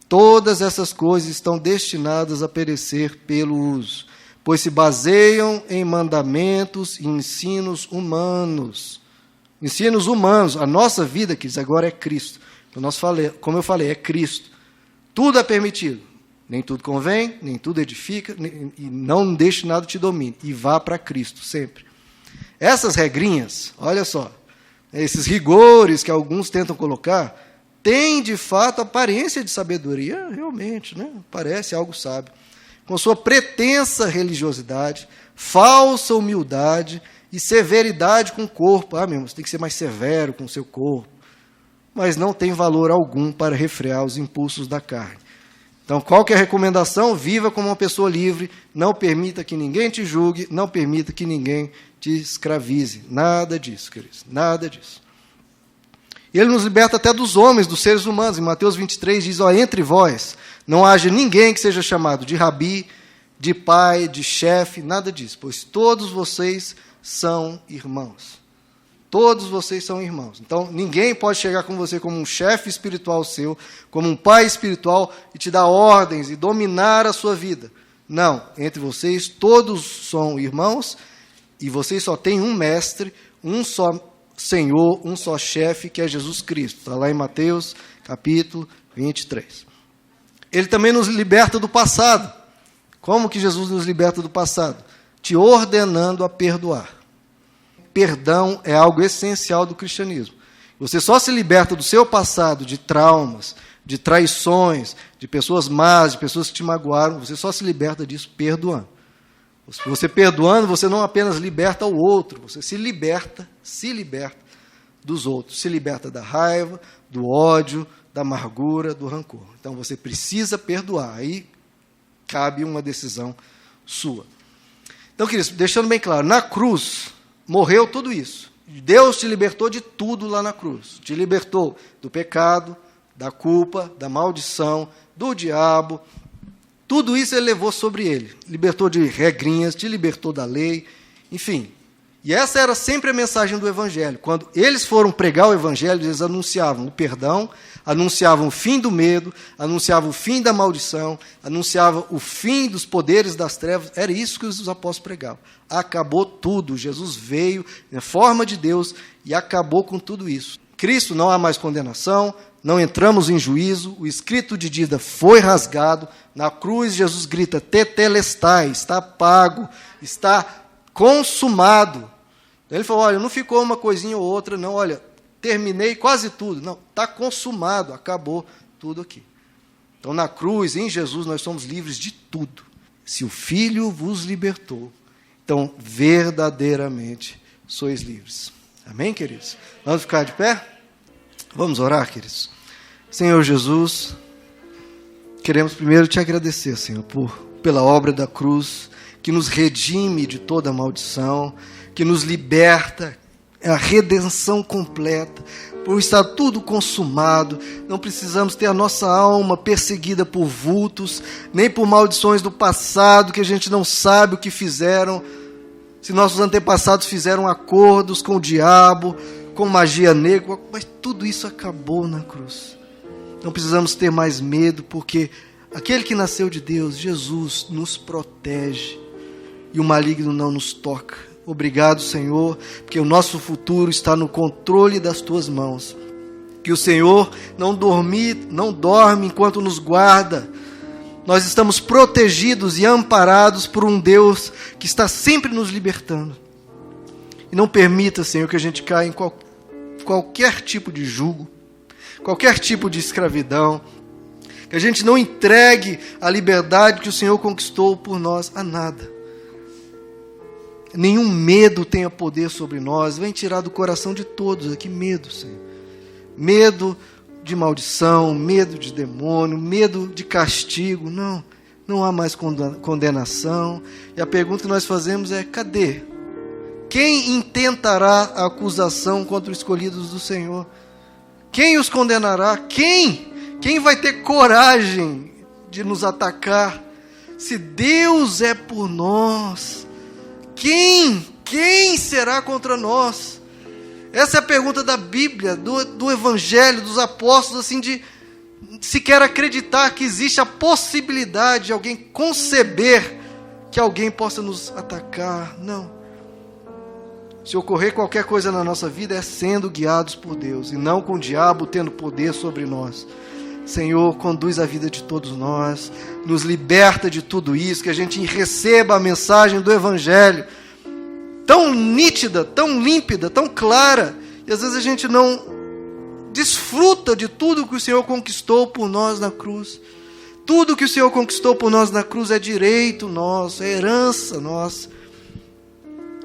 Todas essas coisas estão destinadas a perecer pelo uso, pois se baseiam em mandamentos e ensinos humanos. Ensinos humanos. A nossa vida, queridos, agora é Cristo. Como eu falei, é Cristo. Tudo é permitido. Nem tudo convém, nem tudo edifica, e não deixe nada te domine. E vá para Cristo, sempre. Essas regrinhas, olha só, esses rigores que alguns tentam colocar, têm, de fato, aparência de sabedoria, realmente, né? Parece algo sábio. Com sua pretensa religiosidade, falsa humildade e severidade com o corpo. Ah, meu irmão, você tem que ser mais severo com o seu corpo. Mas não tem valor algum para refrear os impulsos da carne. Então, qual que é a recomendação? Viva como uma pessoa livre, não permita que ninguém te julgue, não permita que ninguém te escravize. Nada disso, queridos, nada disso. E ele nos liberta até dos homens, dos seres humanos. Em Mateus 23 diz, entre vós não haja ninguém que seja chamado de rabi, de pai, de chefe, nada disso, pois todos vocês são irmãos. Todos vocês são irmãos. Então, ninguém pode chegar com você como um chefe espiritual seu, como um pai espiritual, e te dar ordens e dominar a sua vida. Não, entre vocês todos são irmãos, e vocês só têm um mestre, um só Senhor, um só chefe, que é Jesus Cristo. Está lá em Mateus, capítulo 23. Ele também nos liberta do passado. Como que Jesus nos liberta do passado? Te ordenando a perdoar. Perdão é algo essencial do cristianismo. Você só se liberta do seu passado, de traumas, de traições, de pessoas más, de pessoas que te magoaram, você só se liberta disso perdoando. Você perdoando, você não apenas liberta o outro, você se liberta dos outros, se liberta da raiva, do ódio, da amargura, do rancor. Então você precisa perdoar, aí cabe uma decisão sua. Então, queridos, deixando bem claro, na cruz morreu tudo isso. Deus te libertou de tudo lá na cruz. Te libertou do pecado, da culpa, da maldição, do diabo. Tudo isso ele levou sobre ele. Libertou de regrinhas, te libertou da lei, enfim. E essa era sempre a mensagem do Evangelho. Quando eles foram pregar o Evangelho, eles anunciavam o perdão, anunciavam o fim do medo, anunciavam o fim da maldição, anunciavam o fim dos poderes das trevas. Era isso que os apóstolos pregavam. Acabou tudo. Jesus veio na forma de Deus e acabou com tudo isso. Cristo, não há mais condenação, não entramos em juízo, o escrito de dívida foi rasgado. Na cruz, Jesus grita, tetelestai, está pago, está consumado. Ele falou, olha, não ficou uma coisinha ou outra, não, olha, terminei quase tudo. Não, está consumado, acabou tudo aqui. Então, na cruz, em Jesus, nós somos livres de tudo. Se o Filho vos libertou, então, verdadeiramente, sois livres. Amém, queridos? Vamos ficar de pé? Vamos orar, queridos? Senhor Jesus, queremos primeiro te agradecer, Senhor, pela obra da cruz, que nos redime de toda maldição, que nos liberta, é a redenção completa, por estar tudo consumado. Não precisamos ter a nossa alma perseguida por vultos, nem por maldições do passado, que a gente não sabe o que fizeram, se nossos antepassados fizeram acordos com o diabo, com magia negra, mas tudo isso acabou na cruz. Não precisamos ter mais medo, porque aquele que nasceu de Deus, Jesus, nos protege e o maligno não nos toca. Obrigado, Senhor, porque o nosso futuro está no controle das Tuas mãos. Que o Senhor não dorme enquanto nos guarda. Nós estamos protegidos e amparados por um Deus que está sempre nos libertando. E não permita, Senhor, que a gente caia em qualquer tipo de jugo, qualquer tipo de escravidão, que a gente não entregue a liberdade que o Senhor conquistou por nós a nada. Nenhum medo tenha poder sobre nós. Vem tirar do coração de todos aqui medo, Senhor. Medo de maldição, medo de demônio, medo de castigo. Não, não há mais condenação. E a pergunta que nós fazemos é: cadê? Quem intentará a acusação contra os escolhidos do Senhor? Quem os condenará? Quem vai ter coragem de nos atacar? Se Deus é por nós, quem será contra nós? Essa é a pergunta da Bíblia, do Evangelho, dos apóstolos, assim, de sequer acreditar que existe a possibilidade de alguém conceber que alguém possa nos atacar. Não. Se ocorrer qualquer coisa na nossa vida, é sendo guiados por Deus, e não com o diabo tendo poder sobre nós. Senhor, conduz a vida de todos nós, nos liberta de tudo isso, que a gente receba a mensagem do Evangelho, tão nítida, tão límpida, tão clara, e às vezes a gente não desfruta de tudo que o Senhor conquistou por nós na cruz. Tudo que o Senhor conquistou por nós na cruz é direito nosso, é herança nossa.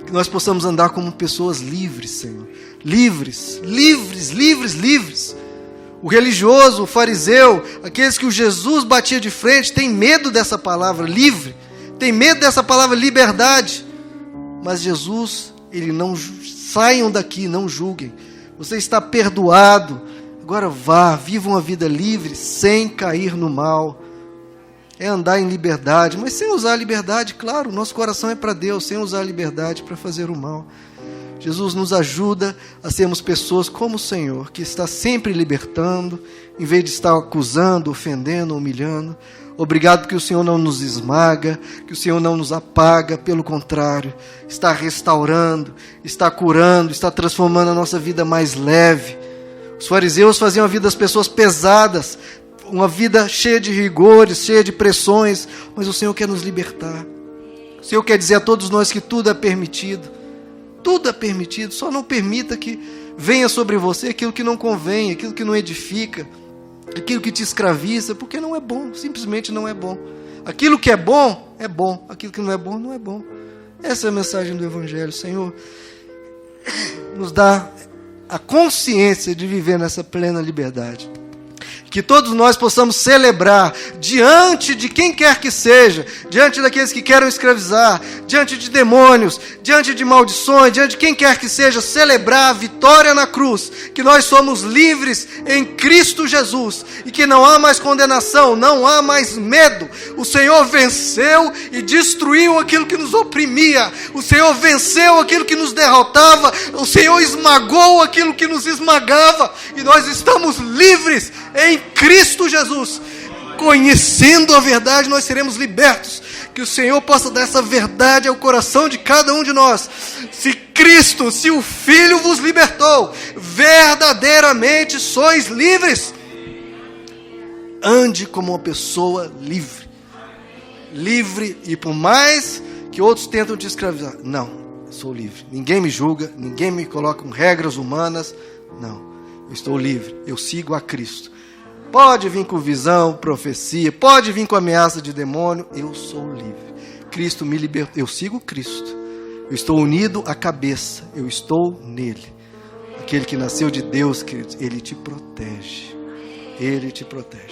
Que nós possamos andar como pessoas livres, Senhor. Livres. O religioso, o fariseu, aqueles que o Jesus batia de frente, tem medo dessa palavra livre, tem medo dessa palavra liberdade. Mas Jesus, Ele não, saiam daqui, não julguem. Você está perdoado. Agora vá, viva uma vida livre, sem cair no mal. É andar em liberdade, mas sem usar a liberdade, claro, nosso coração é para Deus, sem usar a liberdade para fazer o mal. Jesus nos ajuda a sermos pessoas como o Senhor, que está sempre libertando, em vez de estar acusando, ofendendo, humilhando. Obrigado que o Senhor não nos esmaga, que o Senhor não nos apaga, pelo contrário, está restaurando, está curando, está transformando a nossa vida mais leve. Os fariseus faziam a vida das pessoas pesadas, uma vida cheia de rigores, cheia de pressões, mas o Senhor quer nos libertar. O Senhor quer dizer a todos nós que tudo é permitido. Tudo é permitido, só não permita que venha sobre você aquilo que não convém, aquilo que não edifica, aquilo que te escraviza, porque não é bom, simplesmente não é bom. Aquilo que é bom, aquilo que não é bom, não é bom. Essa é a mensagem do Evangelho. Senhor, nos dá a consciência de viver nessa plena liberdade. Que todos nós possamos celebrar diante de quem quer que seja, diante daqueles que querem escravizar, diante de demônios, diante de maldições, diante de quem quer que seja, celebrar a vitória na cruz, que nós somos livres em Cristo Jesus, e que não há mais condenação, não há mais medo. O Senhor venceu e destruiu aquilo que nos oprimia, o Senhor venceu aquilo que nos derrotava, o Senhor esmagou aquilo que nos esmagava, e nós estamos livres em Cristo Jesus. Conhecendo a verdade, nós seremos libertos. Que o Senhor possa dar essa verdade ao coração de cada um de nós. Se Cristo, se o Filho vos libertou, verdadeiramente sois livres. Ande como uma pessoa livre. Livre, e por mais que outros tentam te escravizar, não, eu sou livre. Ninguém me julga, ninguém me coloca com regras humanas. Não, eu estou livre, eu sigo a Cristo. Pode vir com visão, profecia, pode vir com ameaça de demônio, eu sou livre. Cristo me libertou, eu sigo Cristo. Eu estou unido à cabeça, eu estou nele. Aquele que nasceu de Deus, queridos, ele te protege. Ele te protege.